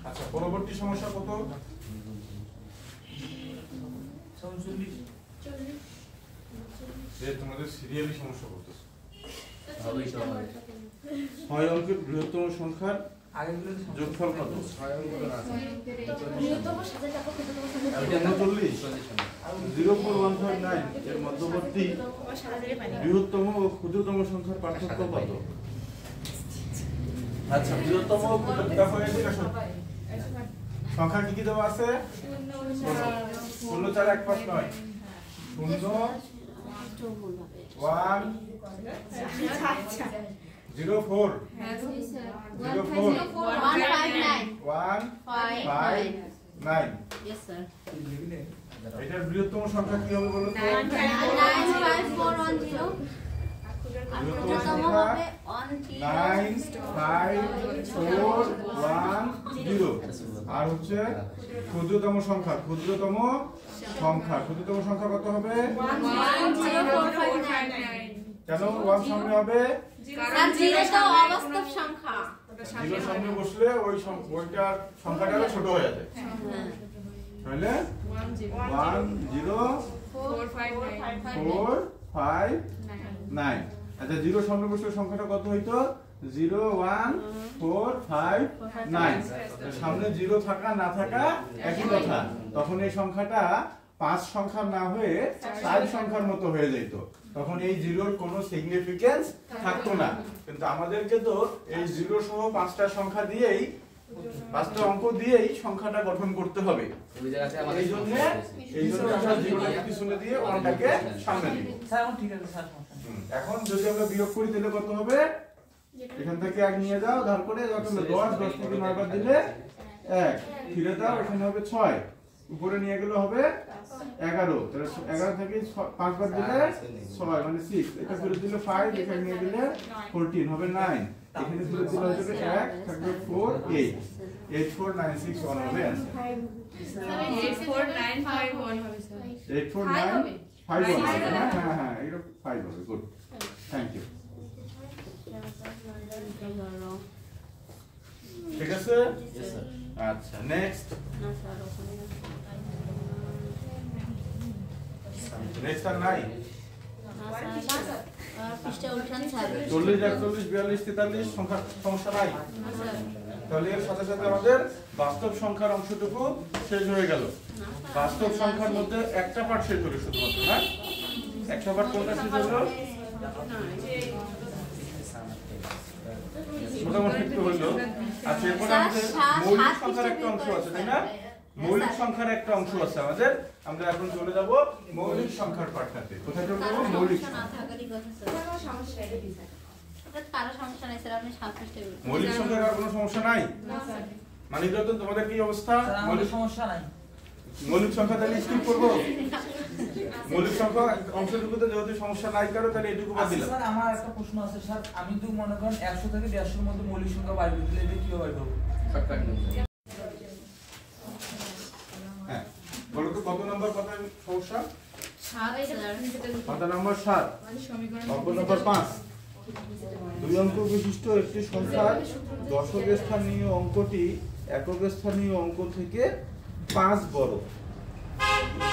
আচ্ছা, পরবর্তী সমস্যা কত? 47 তোমাদের সিরিয়ালি সমস্যা করতেছে। হবেই তো হবে 6 অঙ্কের বৃহত্তম সংখ্যার আগেগুলো যোগফল কত? বৃহত্তম সাথে টাকা কত টাকা সাথে 39, 04159 এর মধ্যবর্তী বৃহত্তম ও ক্ষুদ্রতম সংখ্যার পার্থক্য কত? আচ্ছা, বৃহত্তম ও ক্ষুদ্রতম হয়েছে না সংখ্যা কি কি দেওয়া আছে? 0 4 1 5 9, 0 1 0 4 0 4 1 5 9, Yes, sir. এটার বৃহত্তম সংখ্যা কি হবে বলো তো? 95410 বৃহত্তম সংখ্যা 95410, আর হচ্ছে ক্ষুদ্রতম সংখ্যা ক্ষুদ্রতম সংখ্যা কত হবে? 10459 কেন 1 সামনে হবে? আর জিরো তো অবাস্তব সংখ্যা। 0 সামনে বসলে ওইটার সংখ্যাটা ছোট হয়ে যাবে, তাহলে 10459। আচ্ছা, 0 সামনে বসলে সংখ্যাটা কত হইতো? 01459। সামনে 0 থাকা না থাকা একই কথা, তখন এই সংখ্যাটা 5 সংখ্যার না হয়ে 4 সংখ্যার মতো হয়ে যেত, তখন এই 0-র কোনো সিগনিফিকেন্স থাকতো না। কিন্তু আমাদেরকে তো এই 0 সহ 5টা সংখ্যা দিয়েই বাস্তব অঙ্ক দিয়েই সংখ্যাটা গঠন করতে হবে। ওই জায়গাতে আমাদের এই জন্য আমরা জিরোটাকে পিছনে দিয়ে ওয়ানটাকে সামনে দিব। স্যার এখন ঠিক আছে স্যার। এখন যদি আমরা বিয়োগ করি তাহলে কত হবে? এখান থেকে 1 নিয়ে যাও, ধার করে যত 10 10 থেকে 9 বার দিলে 1 ফিরে দাও, এখানে হবে 6 উপরে নিয়ে গেলে হবে 11 তাহলে 11 থেকে 5 বার দিলে 6 মানে 6 এটা ফিরে দিলে 5 এখানে নিয়ে গেলে 14 হবে 9 এখানে ফিরে দিলে হবে 1 থাকবে 4 8 84961 হবে आंसर 84951 হবে স্যার 84951 হ্যাঁ হ্যাঁ এটা 5 হবে গুড থ্যাংক ইউ ঠিক আছে यस सर আচ্ছা নেক্সট না স্যার ওখানে নেক্সট আর নাই পৃষ্ঠা উঠান স্যার 40 41 42 43 সংখ্যা সমস্যা নাই তাহলে এর সাথে সাথে আমাদের বাস্তব সংখ্যার অংশটুকু শেষ হয়ে গেল বাস্তব সংখ্যার মধ্যে একটা পার্ট শেষ হলো শুধুমাত্র না একটা পার্ট কোনটা শেষ হলো মোটামুটি একটু হলো আচ্ছা এরপরে আমাদের মৌলিক সংখ্যার একটা অংশ আছে তাই না মৌলিক সংখ্যার একটা অংশ আছে আমাদের আমরা এখন চলে যাব মৌলিক সংখ্যার পাঠটাতে কোথায় চলে যাব মৌলিক না থাকারই কথা স্যার কোনো সমস্যা নেই এটা কারো সমস্যা নাই স্যার আপনি 7 পৃষ্ঠায় বলুন মৌলিক সংখ্যার আর কোনো সমস্যা নাই না স্যার মানিকরতন তোমাদের কি অবস্থা স্যার আমাদের সমস্যা নাই মৌলিক সংখ্যা তাহলে স্কিপ করব মৌলিক সংখ্যা অংশটুকুতে যেহেতু সমস্যা নাই কারো তাহলে এটুকু বাদ দিলাম স্যার আমার একটা প্রশ্ন আছে স্যার আমি তো মনে করেন 100 থেকে 150 এর মধ্যে মৌলিক সংখ্যা বাইর করতে দিলে কি হবে বাইর শর্টকাট নিয়ম হ্যাঁ বলো তো কত নম্বর কথা সমস্যা 7 স্যার কথা নম্বর 7 মানে সমীকরণ অঙ্ক নম্বর 5 দুই অঙ্ক বিশিষ্ট একটি সংখ্যার দশক স্থানীয় অঙ্কটি একক স্থানীয় অঙ্ক থেকে 5 বড়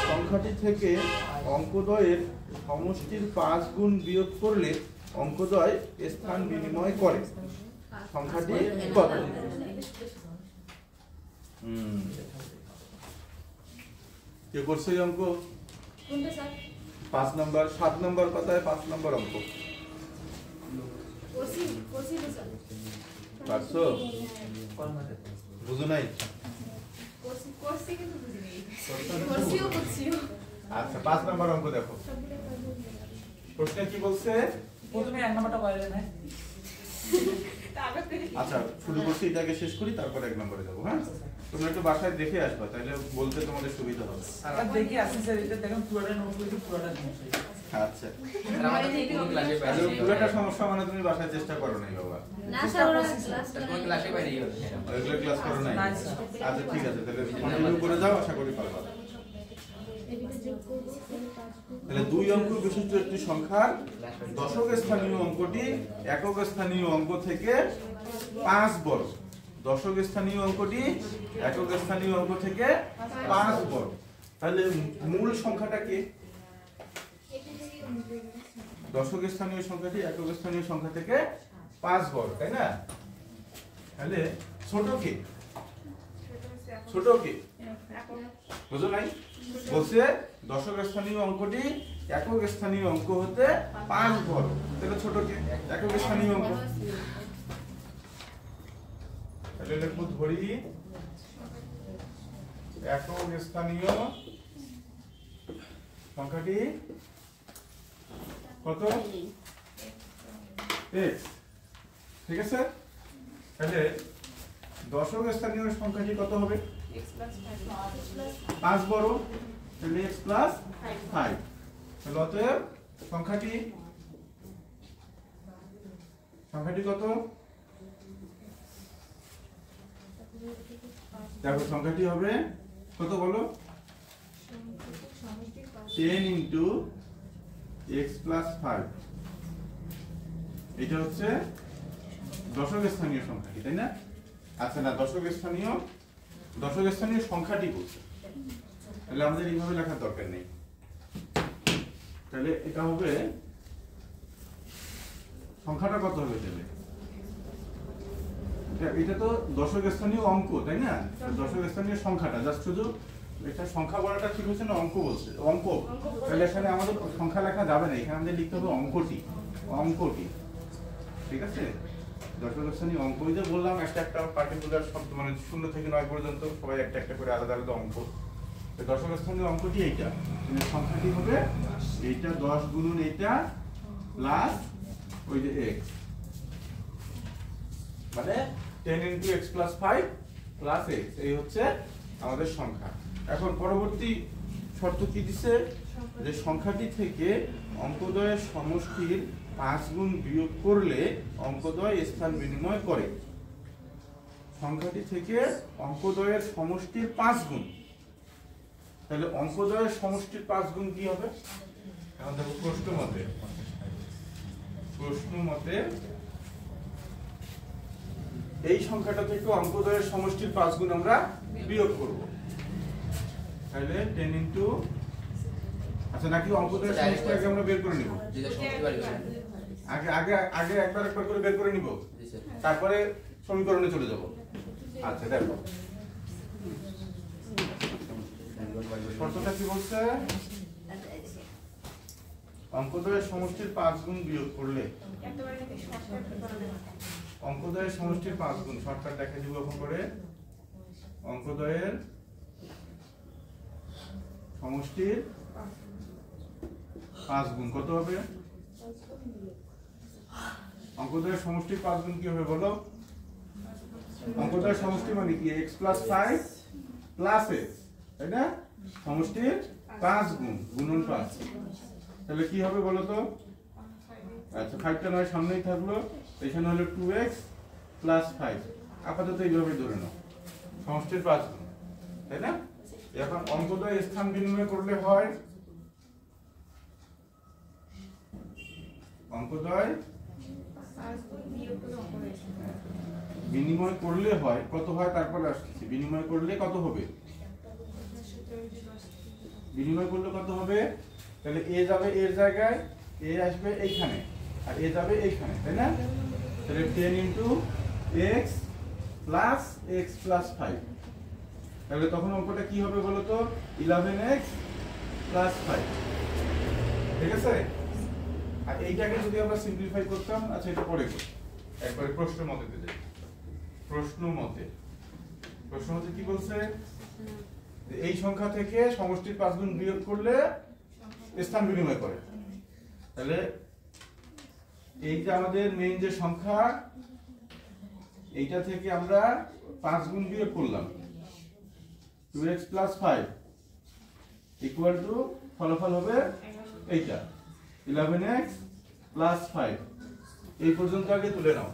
সংখ্যাটি থেকে অঙ্কদ্বয়ের সমষ্টির 5 গুণ বিয়োগ করলে অঙ্কদ্বয় স্থান বিনিময় করে সংখ্যাটি কত কে করছে এই অঙ্ক কোনটা স্যার 5 নাম্বার 7 নাম্বার কথায় 5 নাম্বার অঙ্ক কোসি তো স্যার পারছো বুঝো নাই কোসি কিন্তু বুঝিনি কোসিও আচ্ছা 5 নাম্বার অঙ্ক দেখো প্রশ্নে কি বলছে প্রথমে এক নাম্বারটা বাইরে নেয় আচ্ছা শুরু করছি এটাকে শেষ করি তারপর 1 নম্বরে যাব হ্যাঁ তোমরা একটু বাসায় দেখে আসবা তাহলে বলতে তোমাদের সুবিধা হবে স্যার দেখি আসি স্যার এটা দেখেন পুরোটা নোট করেছি পুরোটা সমস্যা আচ্ছা কোন ক্লাসে তাহলে পাইনি পুরোটা সমস্যা মানে তুমি বাসায় চেষ্টা করো নাই বাবা না স্যার ওরা ক্লাস স্যার কোন ক্লাসে পাইনি এগুলো ক্লাস করো নাই না, স্যার। আচ্ছা ঠিক আছে তাহলে কন্টিনিউ করে যাও আশা করি পারবা তাহলে দুই অঙ্ক বিশিষ্ট একটি সংখ্যার দশক স্থানীয় অঙ্কটি একক স্থানীয় অঙ্ক থেকে 5 বড় দশক স্থানীয় অঙ্কটি একক স্থানীয় অঙ্ক থেকে 5 বড় তাহলে মূল সংখ্যাটা কি দশক স্থানীয় সংখ্যাটি একক স্থানীয় সংখ্যা থেকে 5 বড় তাই না তাহলে ছোট কি ছোট কি বুঝো নাই বলছে দশক স্থানীয় অঙ্কটি একক স্থানীয় অঙ্ক হতে 5 বড় তাহলে ছোট কি একক স্থানীয় অঙ্ক তাহলে লিখব ধরি একক স্থানীয় সংখ্যাটি কত x ঠিক আছে তাহলে দশক স্থানীয় সংখ্যাটি কত হবে x+5 5 বড় তাহলে x প্লাস 5 তাহলে অতএব সংখ্যাটি কত দেখো সংখ্যাটি হবে কত বলো 10 into x plus 5 এটা হচ্ছে দশক স্থানীয় সংখ্যাটি তাই না আচ্ছা না দশক স্থানীয় সংখ্যাটি বলছে তাহলে আমাদের এইভাবে লেখার দরকার নেই তাহলে এটা হবে সংখ্যাটা কত হবে তাহলে এটা তো দশক স্থানীয় অঙ্ক তাই না দশক স্থানীয় সংখ্যাটা জাস্ট শুধু এটা সংখ্যা বলাটা ঠিক হচ্ছে না অঙ্ক বলছে অঙ্ক তাহলে এখানে আমাদের সংখ্যা লেখা যাবে না এখানে আমাদের লিখতে হবে অঙ্কটি ঠিক আছে দশম শ্রেণী অঙ্ক যে বললাম একটা একটা পার্টিকুলার শব্দ মানে 0 থেকে 9 পর্যন্ত সবাই একটা একটা করে আলাদা আলাদা অঙ্ক। তো দশম শ্রেণীর অঙ্কটি এইটা, মানে সংখ্যাটি হবে এইটা 10 গুণন এইটা প্লাস ওই যে x, মানে 10 into x plus 5 plus x, এই হচ্ছে আমাদের সংখ্যা। এখন পরবর্তী শর্ত কি দিছে, যে সংখ্যাটি থেকে অঙ্কদ্বয়ের সমষ্টির 5 গুণ বিয়োগ করলে অঙ্কদ্বয় স্থান বিনিময় করে। সংখ্যাটি থেকে অঙ্কদ্বয়ের সমষ্টির 5 গুণ, তাহলে অঙ্কদ্বয়ের সমষ্টির 5 গুণ কি হবে? এখন দেখো প্রশ্ন মতে এই সংখ্যাটা থেকে অঙ্কদ্বয়ের সমষ্টির 5 গুণ আমরা বিয়োগ করব। তাহলে 10 into, আচ্ছা নাকি অঙ্কদ্বয়ের সমষ্টি আগে আমরা বের করে নিব? যেটা সমষ্টি বাড়ি করে। আগে একবার করে বের করে নিব, জি স্যার। তারপরে সমীকরণে চলে যাব। আচ্ছা দেখো শর্তটা কি বলছে, অঙ্কদ্বয়ের সমষ্টির 5 গুণ বিয়োগ করলে, একেবারে নাকি শর্টকাট বানানো হয়। অঙ্কদ্বয়ের সমষ্টির 5 গুণ শর্টকাট দেখা দিব এখন করে। অঙ্কদ্বয়ের সমষ্টির 5 গুণ কত হবে? অঙ্কদ্বয়ের সমষ্টির 5 গুণ কি হবে বলো? অঙ্কদ্বয়ের সমষ্টি মানে কি x plus 5 plus x, তাই না? সমষ্টির 5 গুণ গুণন 5, তাহলে কি হবে বলো তো? আচ্ছা 5টা নয় সামনেই থাকলো, এখানে হলো 2x plus 5, আপাতত এইভাবে ধরে নাও সমষ্টির 5 গুণ, তাই না? এখন অঙ্কদ্বয় স্থান বিনিময় করলে হয়, অঙ্কদ্বয় বিনিময় করলে হয় কত হয়, তারপরে আসছে বিনিময় করলে কত হবে, বিনিময় করলে কত হবে? তাহলে a যাবে এর জায়গায়, a আসবে এইখানে, আর a যাবে এইখানে, তাই না? তাহলে 10 into x plus x plus 5, তাহলে তখন অঙ্কটা কি হবে বলো তো? 11x plus 5, ঠিক আছে? আর এইটাকে যদি আমরা সিম্পলিফাই করতাম, আচ্ছা এটা পরে করি, একবারে প্রশ্ন মতে যাই। প্রশ্ন মতে কি বলছে, যে এই সংখ্যা থেকে সমষ্টির 5 গুণ বিয়োগ করলে স্থান বিনিময় করে। তাহলে এই যে আমাদের মেইন যে সংখ্যা, এইটা থেকে আমরা 5 গুণ বিয়োগ করলাম, 2x plus 5 equal to ফলাফল হবে এইটা 11x plus 5, এই পর্যন্ত আগে তুলে নাও।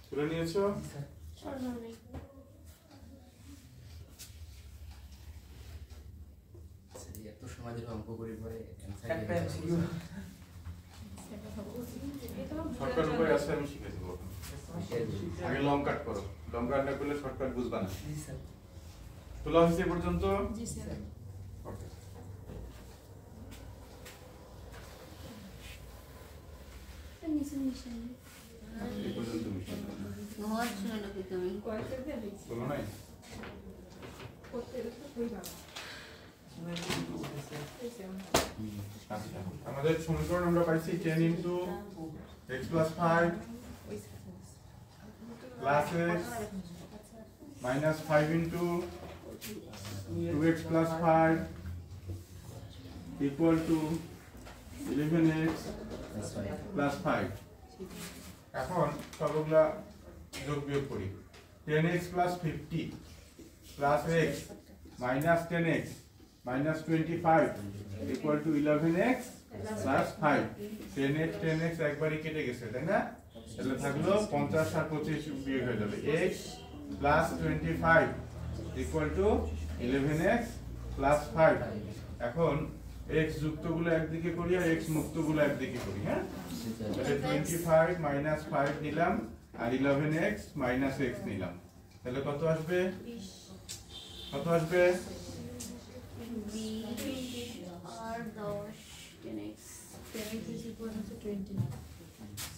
তুলে নিয়েছো? এত সময় ধরে অঙ্ক করি পরে একটা MCQ শর্টকাট উপায় আছে, আমি শিখে দেবো। আগে লং কাট করো, লং কাট না করলে শর্টকাট বুঝবা না। জি স্যার। তোলা হয়েছে এ পর্যন্ত? জি স্যার। ওকে। এই পর্যন্ত মিশন ঘর ছিল নাকি তুমি? কয়েকটা দিয়ে দিচ্ছি। তোলো নাই? করতে গেলে তো খুবই ভালো। এই যে আমার। আচ্ছা, আমাদের সমীকরণ আমরা পাইছি 10 into x plus 5 plus x minus 5 into 2x plus 5 equal to 11x plus 5. এখন সবগুলা যোগ বিয়োগ করি। 10x plus 50 plus x minus 10x minus 25 equal to 11x plus 5. 10x একবারই কেটে গেছে, তাই না? তাহলে থাকলো 50 আর 25 বিয়োগ হয়ে যাবে। x plus 25 equal to 11x plus 5. এখন x যুক্তগুলো একদিকে করি আর x মুক্তগুলো একদিকে করি। হ্যাঁ, তাহলে 25 মাইনাস 5 নিলাম আর 11x মাইনাস x নিলাম, তাহলে কত আসবে? কত আসবে? 20 আর 10 10x 10x is equal to 20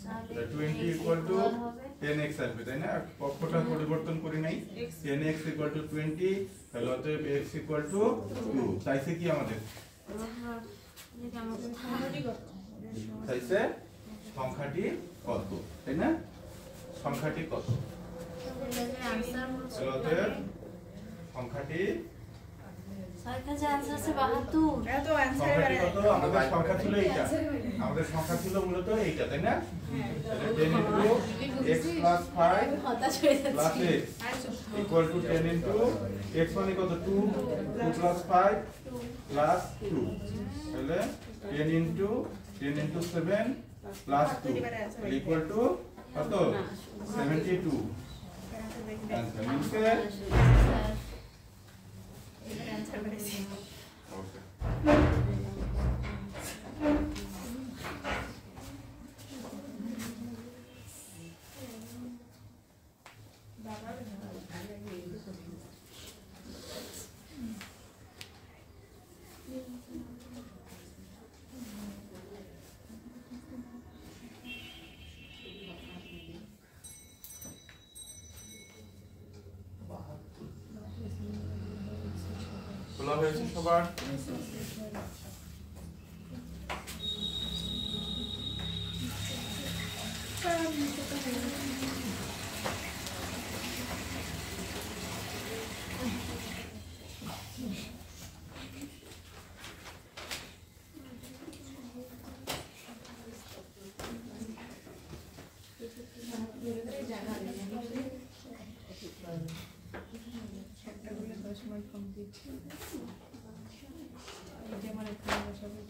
তাহলে 20 ইকুয়াল টু 10x আসবে, তাই না? পক্ষটা পরিবর্তন করি নাই, 10x ইকুয়াল টু 20, তাহলে অতএব x ইকুয়াল টু 2। চাইছে কি আমাদের? চাইছে সংখ্যাটি কত, তাই না? সংখ্যাটি কত? আনসার হচ্ছে তাহলে অতএব সংখ্যাটি স্যার কাছে আনসার আছে 72। এত অ্যানসার সংখ্যাটি কত? আমাদের সংখ্যা ছিল এইটা, আমাদের সংখ্যা ছিল মূলত এইটা, তাই না? তাহলে 10 into x plus 5 হতাশ হয়ে plus যাচ্ছে। x equal to 10 into x মানে কত? 2 plus 5 plus 2, তাহলে 10 into 7 plus 2 equal to কত? 72। आंसर मिलছে? অ্যানসার বেরিয়েছে। ওকে। খোলা হয়েছে সবার?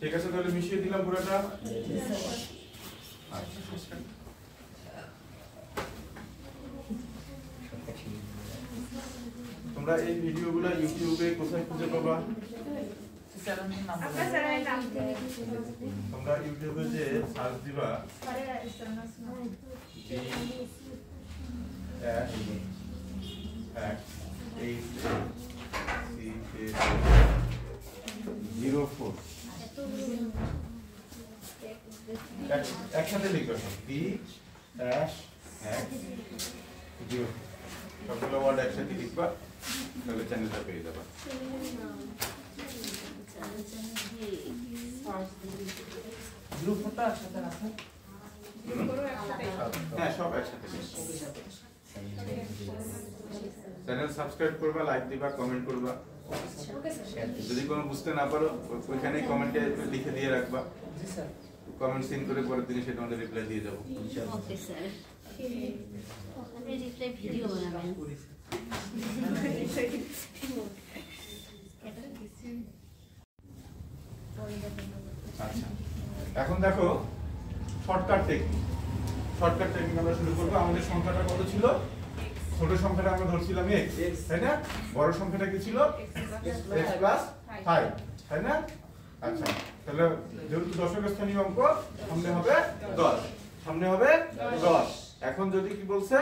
ঠিক আছে, তাহলে মিশিয়ে দিলাম পুরোটা। আচ্ছা, তোমরা এই ভিডিওগুলো ইউটিউবে কোথায় খুঁজে পাবা? চ্যানেলের নাম বলো। আপনার স্যারের নাম কি? তোমরা ইউটিউবে যে সার্চ দিবা স্যারের স্যারের একসাথে লিখবে বি ড্যাশ এক্স 0, সবগুলো ওয়ার্ড একসাথে লিখবা, তাহলে চ্যানেলটা পেয়ে যাবা। গ্রুপ ফটো একসাথে রাখো। হ্যাঁ, সব একসাথে চ্যানেল সাবস্ক্রাইব করবা, লাইক দিবা, কমেন্ট করবা। যদি কোনো বুঝতে না পারো ওইখানে কমেন্টে লিখে দিয়ে রাখবা, জি স্যার। কমেন্ট সিন করে পরের দিনে সেটা আমাদের রিপ্লাই দিয়ে যাবো। ওকে স্যার, আপনি রিপ্লাই ভিডিও বানাবেন। আচ্ছা, এখন দেখো শর্টকাট টেকনিক। শর্টকাট টেকনিক আমরা শুরু করবো। আমাদের সংখ্যাটা কত ছিল? ছোট সংখ্যাটা আমরা ধরছিলাম x, তাই না? বড় সংখ্যাটা কি ছিল? x plus 5, তাই না? আচ্ছা, তাহলে যেহেতু দশক স্থানীয় অঙ্ক, সামনে হবে 10, সামনে হবে 10। এখন যদি কি বলছে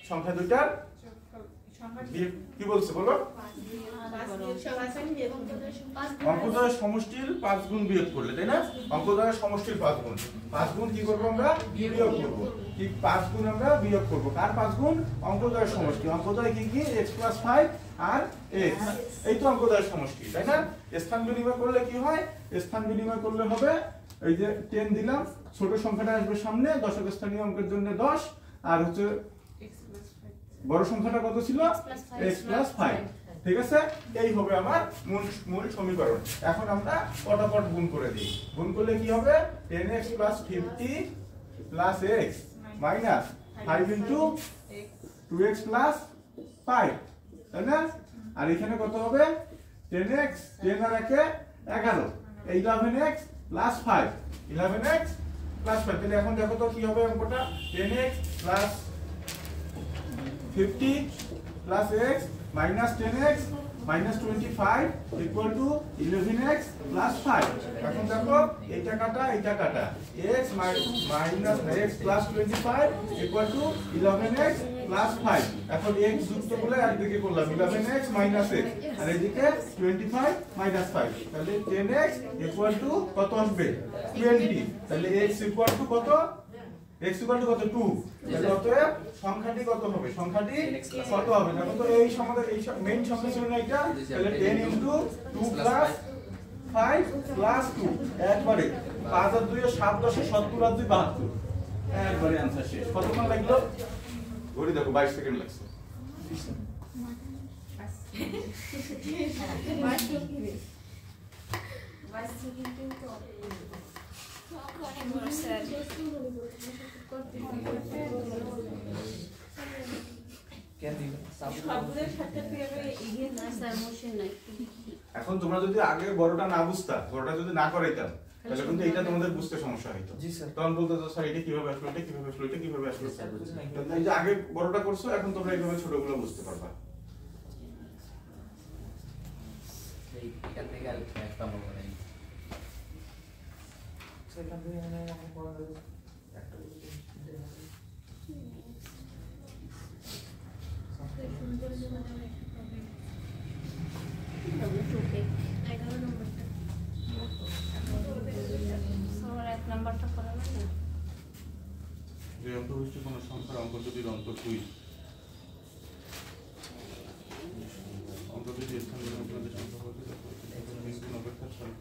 সংখ্যা দুটার কি বলছে বলো? অঙ্কদ্বয়ের সমষ্টির 5 গুণ বিয়োগ করলে, তাই না? অঙ্কদ্বয়ের সমষ্টির 5 গুণ, 5 গুণ কি করব আমরা? বিয়োগ করব। কি 5 গুণ আমরা বিয়োগ করব? কার 5 গুণ? অঙ্কদ্বয়ের সমষ্টি। অঙ্কদ্বয় কি কি? x plus 5 আর x, এই তো অঙ্কদ্বয়ের সমষ্টি, তাই না? স্থান বিনিময় করলে কি হয়? স্থান বিনিময় করলে হবে এই যে 10 দিলাম, ছোট সংখ্যাটা আসবে সামনে, দশক স্থানীয় অঙ্কের জন্য 10, আর হচ্ছে বড় সংখ্যাটা কত ছিল? x plus 5, ঠিক আছে? এই হবে আমার মূল সমীকরণ। এখন আমরা পটাপট গুণ করে দিই। গুণ করলে কি হবে? 10x plus 50 plus x minus 5 into 2x plus 5, তাই না? আর এখানে কত হবে? 10x, 10 আর 1 11, 11x plus 5, 11x plus 5। তাহলে এখন দেখো তো কি হবে অঙ্কটা? 10x plus 50 plus x minus 10x minus 25 equal to 11x plus 5। এখন দেখো এটা কাটা x minus x plus 25 equal to 11x plus 5। এখন x যুক্ত করলে একদিকে করলাম 11x মাইনাস x আর এদিকে 25 মাইনাস 5, তাহলে 10x ইকুয়াল টু কত আসবে 20। তাহলে x ইকুয়াল টু কত, x ইকুয়াল টু কত 2। তাহলে অতএব সংখ্যাটি কত হবে, সংখ্যাটি কত হবে দেখো তো। এই সমাধান এই মেইন সংখ্যা ছিল না এটা, তাহলে 10 ইনটু 2 প্লাস 5 প্লাস 2 একবারে 5 আর 2 এর 7 10 70 আর 2 72 একবারে आंसर শেষ। কতক্ষণ লাগলো ঘড়ি দেখো 22 সেকেন্ড লাগছে। কেন দিবেন না স্যার মোশন নাই। এখন তোমরা যদি আগে বড়টা না বুঝতা, বড়টা যদি না করাইতাম, তাহলে কিন্তু এটা তোমাদের বুঝতে সমস্যা হইতো। জি স্যার। তখন বলতো স্যার এটা কিভাবে আসলো, এটা কিভাবে আসলো, এটা কিভাবে আসলো। এই যে আগে বড়টা করছো, এখন তোমরা এইভাবে ছোটগুলো বুঝতে পারবা। এখান থেকে আর এক পাবো না। সেখান থেকে মানে আমার পড়া যাবে একটা এক নাম্বারটা করাবেন না? যে অন্তর্ভুক্ত কোন সংখ্যার অঙ্ক দুটির অঙ্ক 2, অঙ্ক দুটি স্থান আপনাদের সংখ্যা বলতে অপেক্ষা স্বল্প।